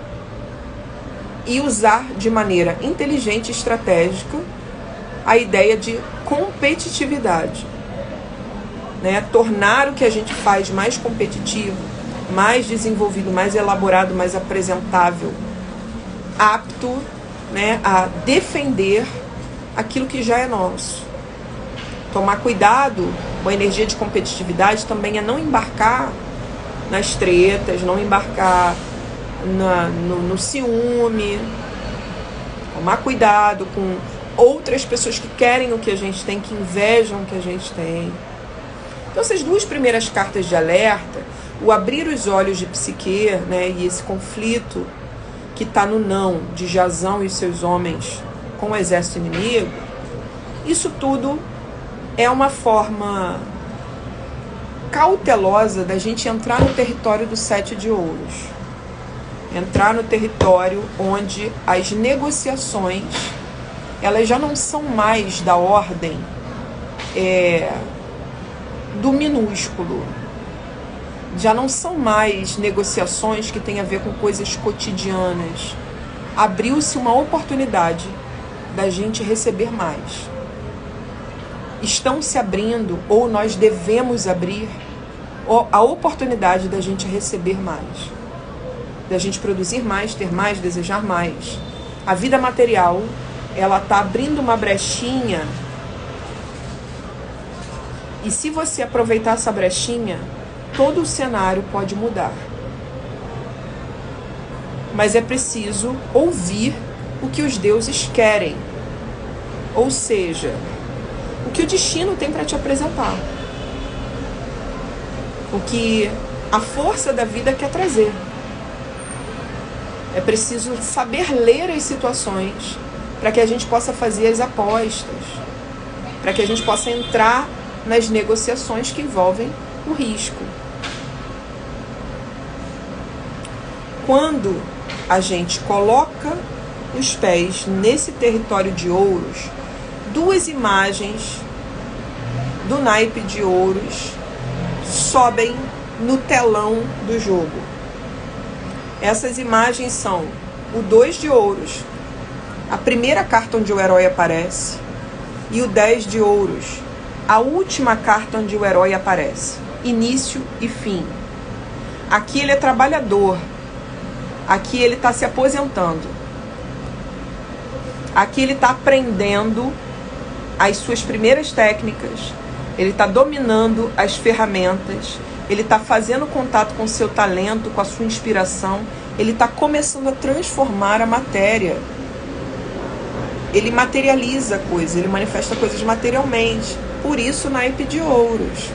e usar de maneira inteligente e estratégica a ideia de competitividade. Né? Tornar o que a gente faz mais competitivo, mais desenvolvido, mais elaborado, mais apresentável, apto, né, a defender aquilo que já é nosso. Tomar cuidado com a energia de competitividade também é não embarcar nas tretas, não embarcar no ciúme. Tomar cuidado com outras pessoas que querem o que a gente tem, que invejam o que a gente tem. Então essas duas primeiras cartas de alerta, o abrir os olhos de Psique, né, e esse conflito que está no não de Jazão e seus homens com o exército inimigo, isso tudo é uma forma cautelosa da gente entrar no território do 7 de ouros. Entrar no território onde as negociações, elas já não são mais da ordem do minúsculo. Já não são mais negociações que têm a ver com coisas cotidianas. Abriu-se uma oportunidade da gente receber mais. Estão se abrindo, ou nós devemos abrir, a oportunidade da gente receber mais. Da gente produzir mais, ter mais, desejar mais. A vida material, ela está abrindo uma brechinha. E se você aproveitar essa brechinha, todo o cenário pode mudar. Mas é preciso ouvir o que os deuses querem. Ou seja, o que o destino tem para te apresentar. O que a força da vida quer trazer. É preciso saber ler as situações para que a gente possa fazer as apostas, para que a gente possa entrar nas negociações que envolvem o risco. Quando a gente coloca os pés nesse território de ouros, duas imagens do naipe de ouros sobem no telão do jogo. Essas imagens são o 2 de ouros a primeira carta onde o herói aparece, e o 10 de ouros, a última carta onde o herói aparece. Início e fim. Aqui ele é trabalhador. Aqui ele está se aposentando. Aqui ele está aprendendo as suas primeiras técnicas. Ele está dominando as ferramentas. Ele está fazendo contato com o seu talento, com a sua inspiração. Ele está começando a transformar a matéria. Ele materializa coisas, ele manifesta coisas materialmente. Por isso o naipe de ouros,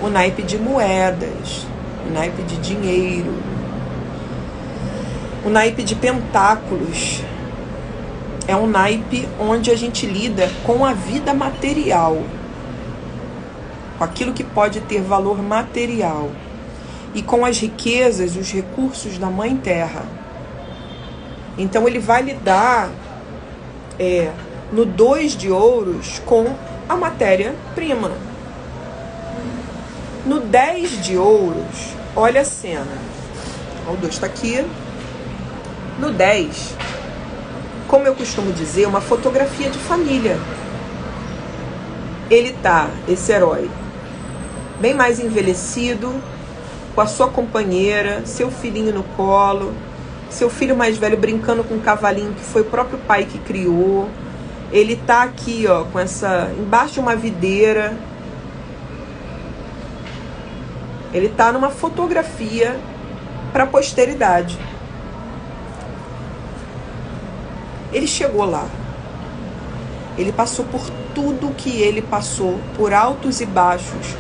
o naipe de moedas, o naipe de dinheiro, o naipe de pentáculos. É um naipe onde a gente lida com a vida material, com aquilo que pode ter valor material e com as riquezas, os recursos da Mãe Terra. Então ele vai lidar no 2 de ouros com a matéria-prima. No 10 de ouros, olha a cena. O 2 está aqui. No 10, como eu costumo dizer, uma fotografia de família. Ele tá, esse herói, bem mais envelhecido, com a sua companheira, seu filhinho no colo, seu filho mais velho brincando com um cavalinho que foi o próprio pai que criou. Ele tá aqui, ó, com essa, embaixo de uma videira. Ele tá numa fotografia para a posteridade. Ele chegou lá. Ele passou por tudo que ele passou, por altos e baixos,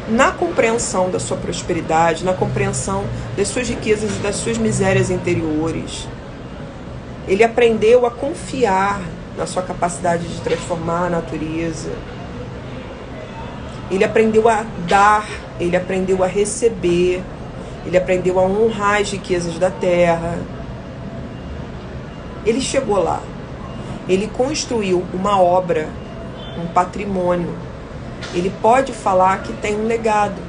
na compreensão da sua prosperidade, na compreensão das suas riquezas e das suas misérias interiores. Ele aprendeu a confiar na sua capacidade de transformar a natureza. Ele aprendeu a dar, ele aprendeu a receber, ele aprendeu a honrar as riquezas da terra. Ele chegou lá. Ele construiu uma obra, um patrimônio. Ele pode falar que tem um legado.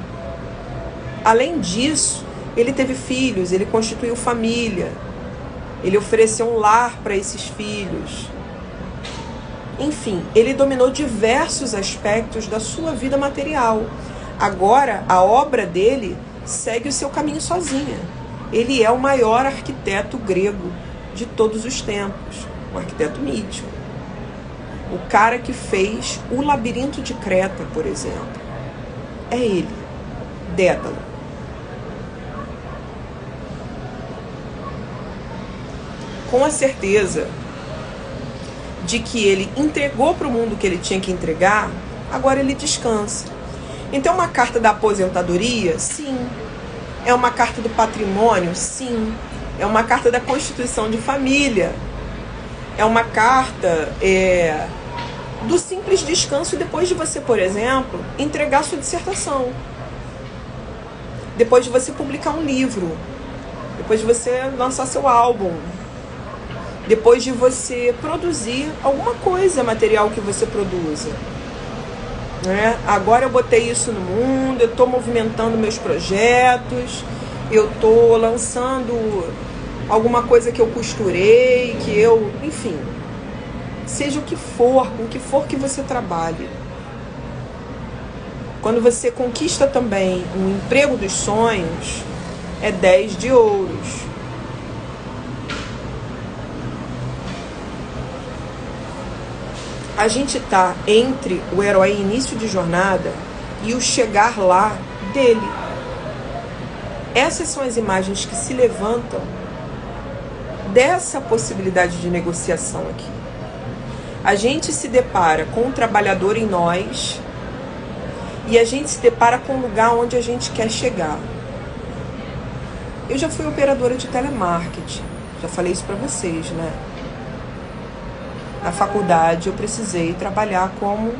Além disso, ele teve filhos, ele constituiu família. Ele ofereceu um lar para esses filhos. Enfim, ele dominou diversos aspectos da sua vida material. Agora, a obra dele segue o seu caminho sozinha. Ele é o maior arquiteto grego de todos os tempos, um arquiteto mítico. O cara que fez o Labirinto de Creta, por exemplo, é ele, Dédalo. Com a certeza de que ele entregou para o mundo o que ele tinha que entregar, agora ele descansa. Então, uma carta da aposentadoria? Sim. É uma carta do patrimônio? Sim. É uma carta da constituição de família. É uma carta do simples descanso depois de você, por exemplo, entregar sua dissertação. Depois de você publicar um livro. Depois de você lançar seu álbum. Depois de você produzir alguma coisa material que você produza. Agora eu botei isso no mundo, eu estou movimentando meus projetos, eu estou lançando alguma coisa que eu costurei, enfim, seja o que for, com o que for que você trabalhe. Quando você conquista também um emprego dos sonhos, é 10 de ouros. A gente está entre o herói início de jornada e o chegar lá dele. Essas são as imagens que se levantam dessa possibilidade de negociação aqui. A gente se depara com o trabalhador em nós e a gente se depara com o lugar onde a gente quer chegar. Eu já fui operadora de telemarketing, já falei isso para vocês, né? Na faculdade eu precisei trabalhar como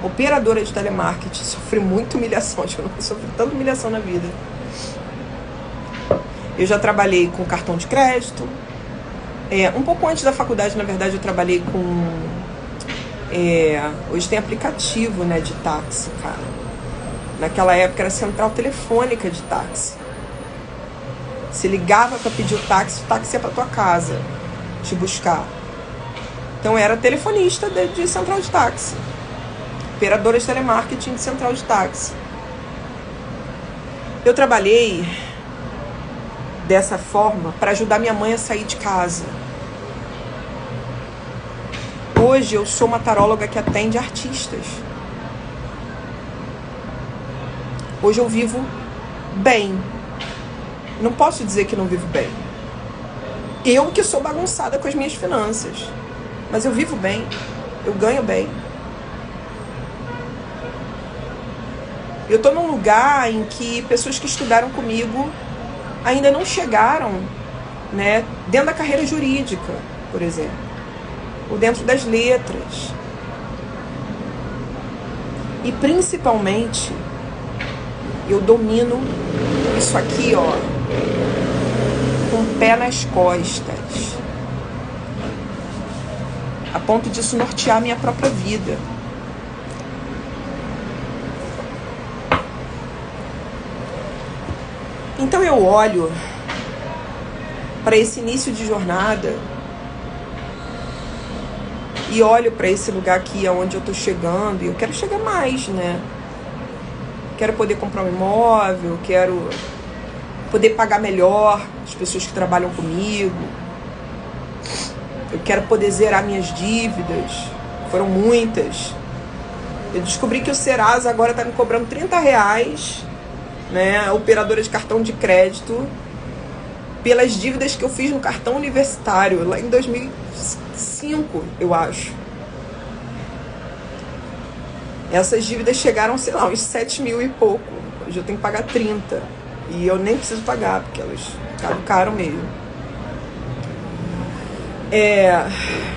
operadora de telemarketing. Sofri muita humilhação, acho que eu nunca sofri tanta humilhação na vida. Eu já trabalhei com cartão de crédito. Um pouco antes da faculdade, na verdade, eu trabalhei com... hoje tem aplicativo, né, de táxi, cara. Naquela época era central telefônica de táxi. Você ligava para pedir o táxi ia para tua casa te buscar. Então eu era telefonista de central de táxi, operadora de telemarketing de central de táxi. Eu trabalhei dessa forma para ajudar minha mãe a sair de casa. Hoje eu sou uma taróloga que atende artistas. Hoje eu vivo bem. Não posso dizer que não vivo bem. Eu que sou bagunçada com as minhas finanças. Mas eu vivo bem. Eu ganho bem. Eu tô num lugar em que pessoas que estudaram comigo ainda não chegaram, né, dentro da carreira jurídica, por exemplo, ou dentro das letras. E principalmente, eu domino isso aqui, ó, com o pé nas costas, a ponto disso nortear a minha própria vida. Então eu olho para esse início de jornada e olho para esse lugar aqui onde eu tô chegando, e eu quero chegar mais, né? Quero poder comprar um imóvel, quero poder pagar melhor as pessoas que trabalham comigo. Eu quero poder zerar minhas dívidas, foram muitas. Eu descobri que o Serasa agora tá me cobrando R$30, né, a operadora de cartão de crédito, pelas dívidas que eu fiz no cartão universitário, lá em 2005, eu acho. Essas dívidas chegaram, sei lá, uns 7 mil e pouco. Hoje eu tenho que pagar 30. E eu nem preciso pagar, porque elas ficaram caro mesmo.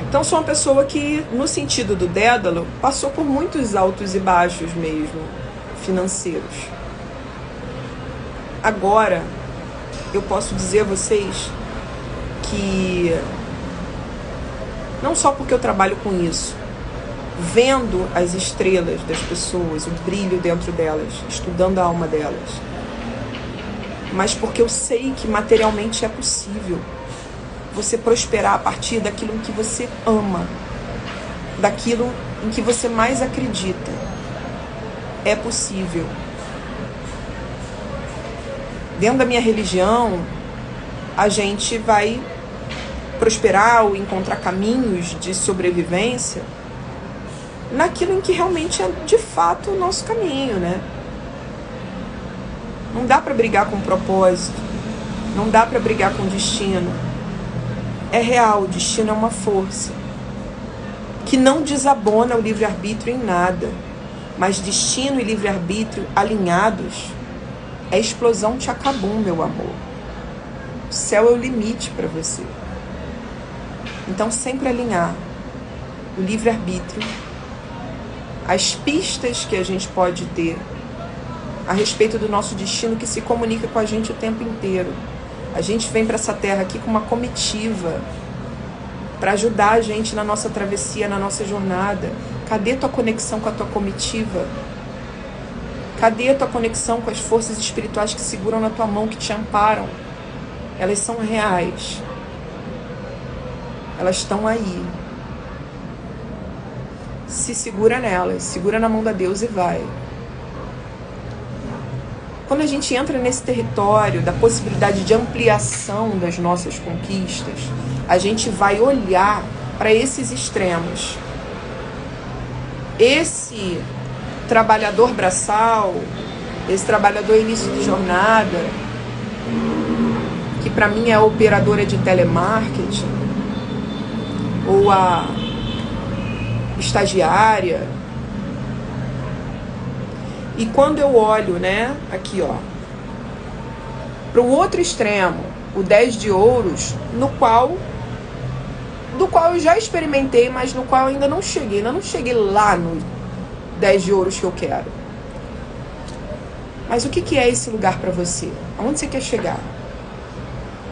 Então sou uma pessoa que, no sentido do Dédalo, passou por muitos altos e baixos mesmo, financeiros. Agora, eu posso dizer a vocês que, não só porque eu trabalho com isso, vendo as estrelas das pessoas, o brilho dentro delas, estudando a alma delas, mas porque eu sei que materialmente é possível você prosperar a partir daquilo em que você ama, daquilo em que você mais acredita. É possível. Dentro da minha religião, a gente vai prosperar ou encontrar caminhos de sobrevivência naquilo em que realmente é de fato o nosso caminho, né? Não dá para brigar com propósito, não dá para brigar com destino. É real, o destino é uma força que não desabona o livre-arbítrio em nada, mas destino e livre-arbítrio alinhados é explosão Tchacabum, meu amor. O céu é o limite para você. Então sempre alinhar o livre-arbítrio, as pistas que a gente pode ter a respeito do nosso destino, que se comunica com a gente o tempo inteiro. A gente vem para essa terra aqui com uma comitiva para ajudar a gente na nossa travessia, na nossa jornada. Cadê tua conexão com a tua comitiva? Cadê a tua conexão com as forças espirituais que seguram na tua mão, que te amparam? Elas são reais. Elas estão aí. Se segura nelas, segura na mão da Deus e vai. Quando a gente entra nesse território da possibilidade de ampliação das nossas conquistas, a gente vai olhar para esses extremos. Esse trabalhador braçal, esse trabalhador início de jornada, que para mim é a operadora de telemarketing, ou a estagiária. E quando eu olho, né, aqui, ó, para o outro extremo, o 10 de ouros, do qual eu já experimentei, mas no qual eu ainda não cheguei lá no 10 de ouros que eu quero. Mas o que é esse lugar para você? Aonde você quer chegar?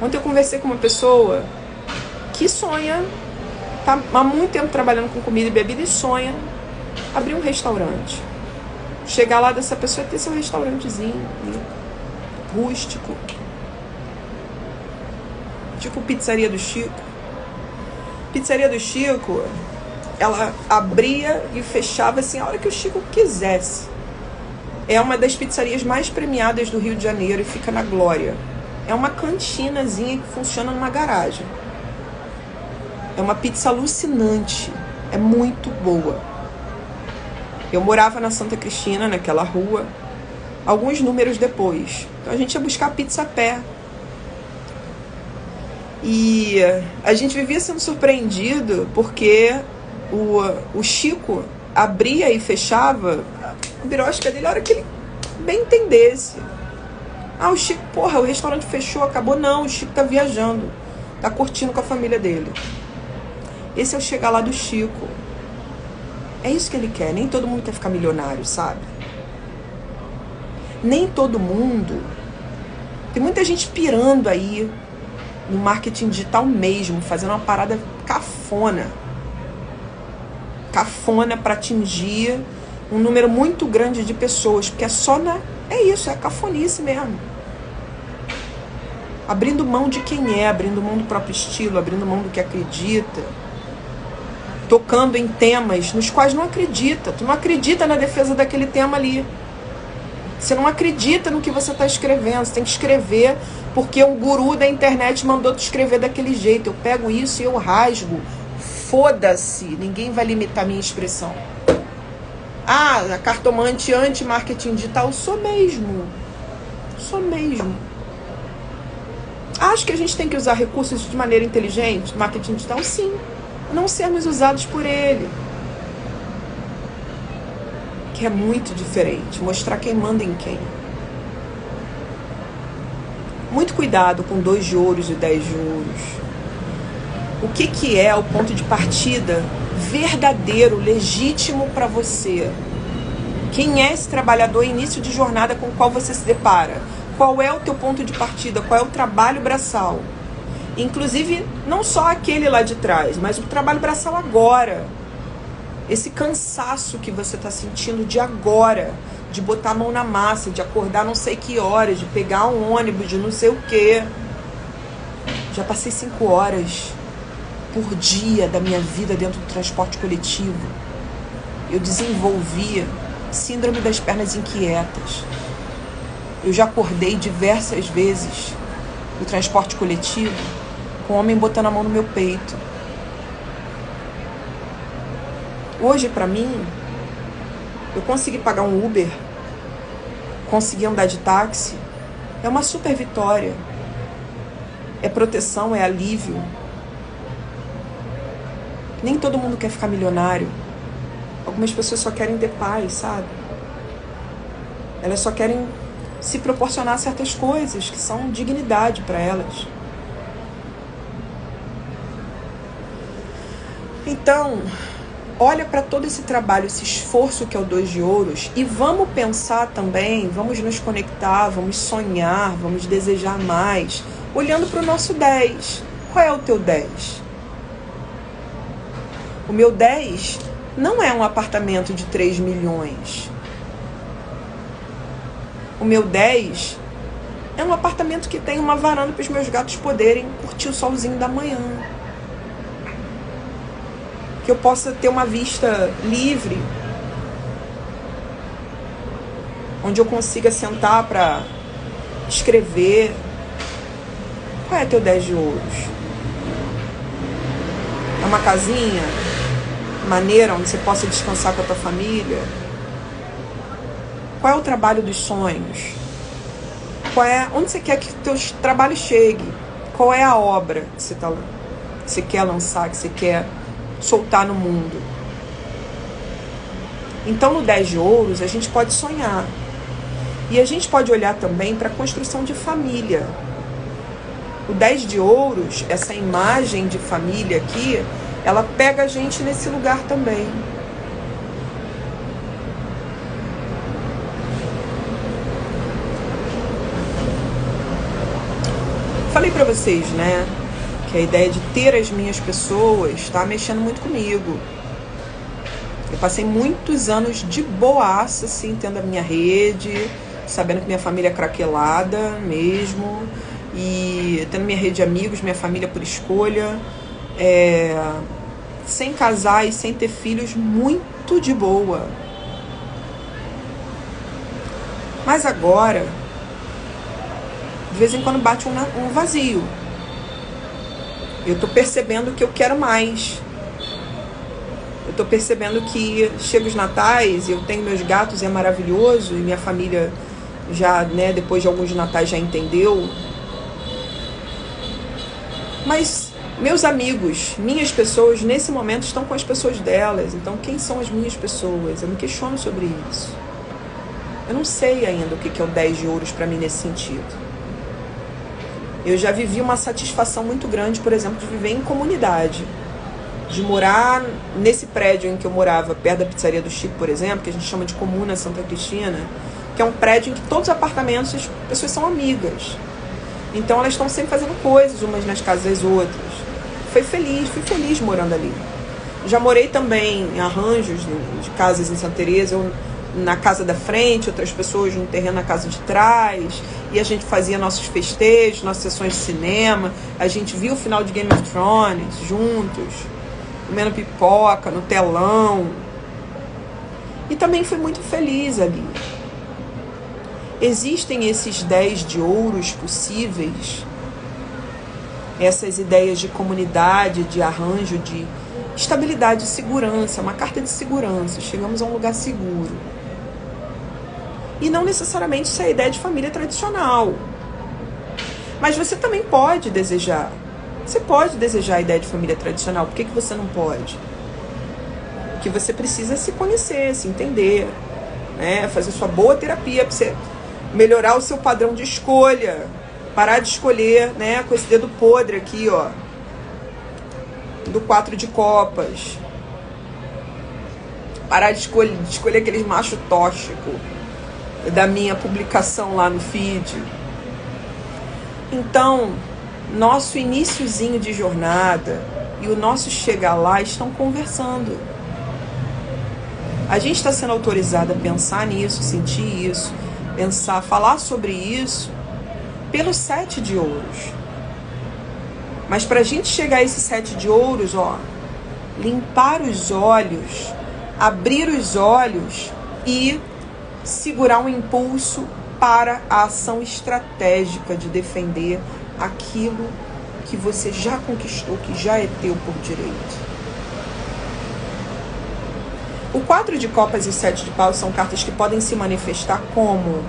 Ontem eu conversei com uma pessoa que sonha, tá há muito tempo trabalhando com comida e bebida e sonha abrir um restaurante. Chegar lá dessa pessoa e ter seu restaurantezinho, rústico, tipo pizzaria do Chico. Pizzaria do Chico, ela abria e fechava assim a hora que o Chico quisesse. É uma das pizzarias mais premiadas do Rio de Janeiro e fica na Glória. É uma cantinazinha que funciona numa garagem. É uma pizza alucinante. É muito boa. Eu morava na Santa Cristina, naquela rua, alguns números depois. Então a gente ia buscar pizza a pé. E a gente vivia sendo surpreendido porque o Chico abria e fechava a birosca dele a hora que ele bem entendesse. Ah, o Chico, porra, o restaurante fechou, acabou. Não, o Chico tá viajando, tá curtindo com a família dele. Esse é o chegar lá do Chico. É isso que ele quer. Nem todo mundo quer ficar milionário, sabe? Nem todo mundo. Tem muita gente pirando aí no marketing digital mesmo, fazendo uma parada cafona. Cafona para atingir um número muito grande de pessoas, porque é só na... É isso, é a cafonice mesmo. Abrindo mão de quem é, abrindo mão do próprio estilo, abrindo mão do que acredita, tocando em temas nos quais não acredita. Tu não acredita na defesa daquele tema ali. Você não acredita no que você está escrevendo. Você tem que escrever porque um guru da internet mandou tu escrever daquele jeito. Eu pego isso e eu rasgo. Foda-se, ninguém vai limitar minha expressão. Ah, a cartomante anti-marketing digital, sou mesmo. Sou mesmo. Acho que a gente tem que usar recursos de maneira inteligente. Marketing digital, sim. Não sermos usados por ele. Que é muito diferente. Mostrar quem manda em quem. Muito cuidado com 2 de ouros e 10 de ouros. O que é o ponto de partida verdadeiro, legítimo para você? Quem é esse trabalhador início de jornada com o qual você se depara? Qual é o teu ponto de partida? Qual é o trabalho braçal? Inclusive, não só aquele lá de trás, mas o trabalho braçal agora. Esse cansaço que você está sentindo de agora, de botar a mão na massa, de acordar não sei que horas, de pegar um ônibus, de não sei o quê. Já passei 5 horas por dia da minha vida dentro do transporte coletivo. Eu desenvolvi síndrome das pernas inquietas. Eu já acordei diversas vezes no transporte coletivo com um homem botando a mão no meu peito. Hoje, pra mim, eu consegui pagar um Uber, consegui andar de táxi, é uma super vitória. É proteção, é alívio. Nem todo mundo quer ficar milionário. Algumas pessoas só querem ter paz, sabe? Elas só querem se proporcionar certas coisas que são dignidade para elas. Então, olha para todo esse trabalho, esse esforço que é o 2 de ouros e vamos pensar também, vamos nos conectar, vamos sonhar, vamos desejar mais, olhando para o nosso 10. Qual é o teu 10? O meu 10 não é um apartamento de 3 milhões. O meu 10 é um apartamento que tem uma varanda para os meus gatos poderem curtir o solzinho da manhã. Que eu possa ter uma vista livre, onde eu consiga sentar para escrever. Qual é teu 10 de ouros? É uma casinha maneira onde você possa descansar com a tua família? Qual é o trabalho dos sonhos? Onde você quer que teu trabalho chegue? Qual é a obra que você quer lançar, que você quer soltar no mundo? Então, no 10 de ouros, a gente pode sonhar. E a gente pode olhar também para a construção de família. O 10 de ouros, essa imagem de família aqui, ela pega a gente nesse lugar também. Falei pra vocês, né, que a ideia de ter as minhas pessoas tá mexendo muito comigo. Eu passei muitos anos de boaça, assim, tendo a minha rede, sabendo que minha família é craquelada mesmo, e tendo minha rede de amigos, minha família por escolha, sem casar e sem ter filhos, muito de boa. Mas agora, de vez em quando bate um vazio. Eu tô percebendo que eu quero mais. Eu tô percebendo que chega os natais, eu tenho meus gatos, é maravilhoso, e minha família já, né, depois de alguns natais já entendeu. Mas meus amigos, minhas pessoas, nesse momento estão com as pessoas delas. Então, quem são as minhas pessoas? Eu me questiono sobre isso. Eu não sei ainda o que é o 10 de ouros para mim nesse sentido. Eu já vivi uma satisfação muito grande, por exemplo, de viver em comunidade. De morar nesse prédio em que eu morava, perto da pizzaria do Chico, por exemplo, que a gente chama de Comuna Santa Cristina, que é um prédio em que todos os apartamentos, as pessoas são amigas. Então elas estão sempre fazendo coisas umas nas casas das outras. Fui feliz morando ali. Já morei também em arranjos de casas em Santa Teresa, eu na casa da frente, outras pessoas no terreno na casa de trás, e a gente fazia nossos festejos, nossas sessões de cinema, a gente via o final de Game of Thrones juntos, comendo pipoca no telão, e também fui muito feliz ali. Existem esses 10 de ouros possíveis, essas ideias de comunidade, de arranjo, de estabilidade e segurança, uma carta de segurança, chegamos a um lugar seguro. E não necessariamente isso é a ideia de família tradicional. Mas você também pode desejar. Você pode desejar a ideia de família tradicional. Por que você não pode? Porque você precisa se conhecer, se entender, né? Fazer sua boa terapia para você melhorar o seu padrão de escolha. Parar de escolher, né, com esse dedo podre aqui, ó, do 4 de copas. Parar de escolher aqueles machos tóxicos da minha publicação lá no feed. Então, nosso iniciozinho de jornada e o nosso chegar lá estão conversando. A gente está sendo autorizado a pensar nisso, sentir isso, pensar, falar sobre isso pelo 7 de ouros. Mas para a gente chegar a esse 7 de ouros, ó, limpar os olhos, abrir os olhos e segurar um impulso para a ação estratégica de defender aquilo que você já conquistou, que já é teu por direito. O 4 de copas e o 7 de paus são cartas que podem se manifestar como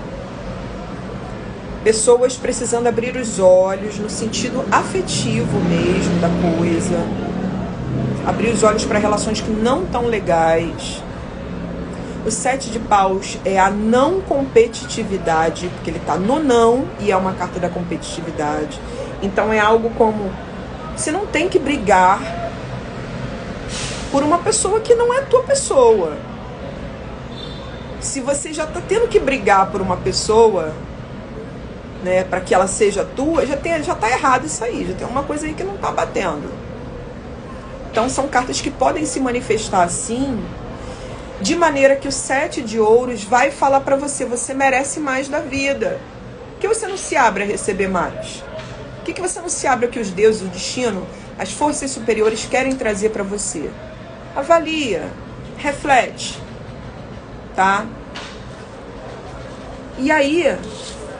pessoas precisando abrir os olhos no sentido afetivo mesmo da coisa, abrir os olhos para relações que não estão legais. O 7 de paus é a não competitividade, porque ele está no não e é uma carta da competitividade. Então é algo como, você não tem que brigar por uma pessoa que não é tua pessoa. Se você já está tendo que brigar por uma pessoa, né, para que ela seja tua, já tá errado isso aí, já tem uma coisa aí que não tá batendo. Então são cartas que podem se manifestar assim, de maneira que o 7 de ouros vai falar para você, você merece mais da vida. Por que você não se abre a receber mais? Por que você não se abre ao que os deuses, o destino, as forças superiores querem trazer para você? Avalia, reflete, tá? E aí,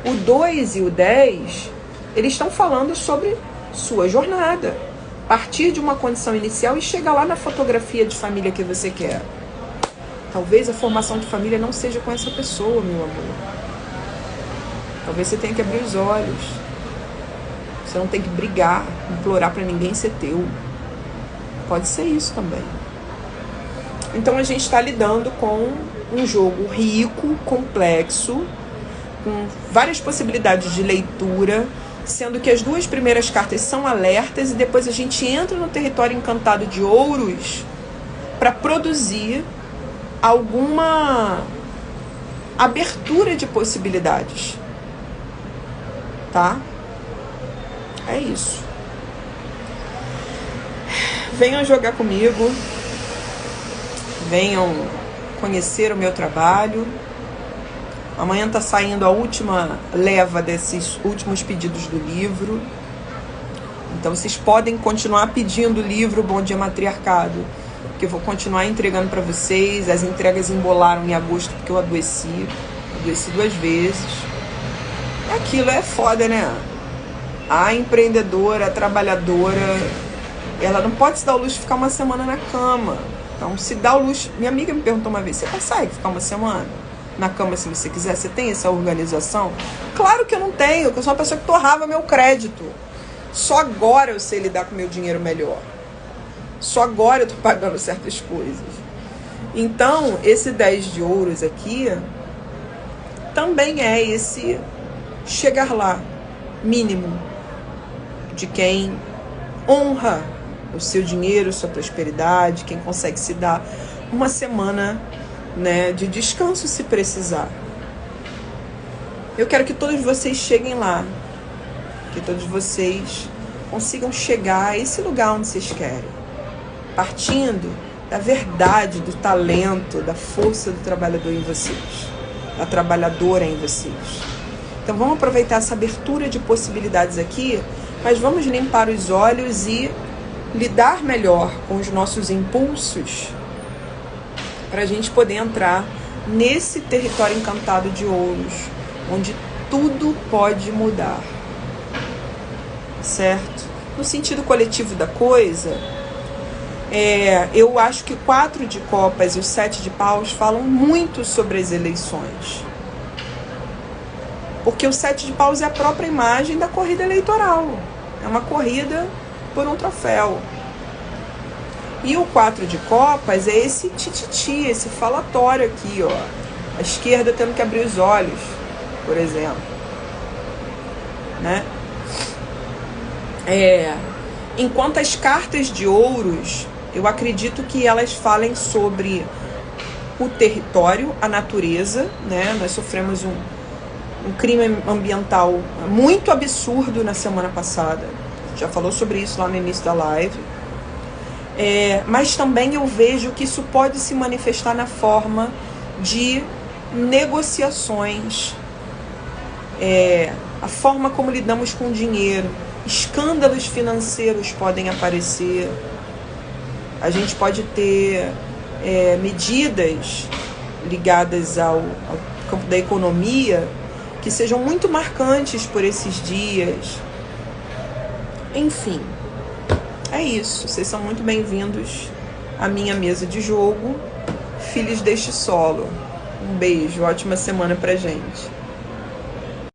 o 2 e o 10, eles estão falando sobre sua jornada. Partir de uma condição inicial e chegar lá na fotografia de família que você quer. Talvez a formação de família não seja com essa pessoa, meu amor. Talvez você tenha que abrir os olhos. Você não tem que brigar, implorar para ninguém ser teu. Pode ser isso também. Então a gente está lidando com um jogo rico, complexo, com várias possibilidades de leitura, sendo que as 2 primeiras cartas são alertas e depois a gente entra no território encantado de ouros para produzir alguma abertura de possibilidades, tá? É isso. Venham jogar comigo, venham conhecer o meu trabalho. Amanhã está saindo a última leva desses últimos pedidos do livro. Então vocês podem continuar pedindo o livro Bom Dia Matriarcado, que eu vou continuar entregando para vocês. As entregas embolaram em agosto porque eu adoeci 2 vezes. Aquilo é foda, né? A empreendedora, a trabalhadora, ela não pode se dar o luxo de ficar uma semana na cama. Então, se dá o luxo... Minha amiga me perguntou uma vez, você consegue ficar uma semana na cama se você quiser? Você tem essa organização? Claro que eu não tenho, porque eu sou uma pessoa que torrava meu crédito. Só agora eu sei lidar com meu dinheiro melhor. Só agora eu tô pagando certas coisas. Então, esse 10 de ouros aqui também é esse chegar lá, mínimo, de quem honra o seu dinheiro, sua prosperidade, quem consegue se dar uma semana, né, de descanso se precisar. Eu quero que todos vocês cheguem lá, que todos vocês consigam chegar a esse lugar onde vocês querem, partindo da verdade, do talento, da força do trabalhador em vocês, da trabalhadora em vocês. Então vamos aproveitar essa abertura de possibilidades aqui, mas vamos limpar os olhos e lidar melhor com os nossos impulsos para a gente poder entrar nesse território encantado de ouros, onde tudo pode mudar, certo? No sentido coletivo da coisa, eu acho que o 4 de copas e o 7 de paus falam muito sobre as eleições. Porque o 7 de paus é a própria imagem da corrida eleitoral. É uma corrida por um troféu. E o 4 de copas é esse tititi, esse falatório aqui, ó. A esquerda tendo que abrir os olhos, por exemplo. Né? Enquanto as cartas de ouros, eu acredito que elas falem sobre o território, a natureza, né? Nós sofremos um crime ambiental muito absurdo na semana passada. Já falou sobre isso lá no início da live. Mas também eu vejo que isso pode se manifestar na forma de negociações, a forma como lidamos com o dinheiro. Escândalos financeiros podem aparecer. A gente pode ter medidas ligadas ao campo da economia que sejam muito marcantes por esses dias. Enfim, é isso. Vocês são muito bem-vindos à minha mesa de jogo, Filhos deste Solo. Um beijo, ótima semana pra gente.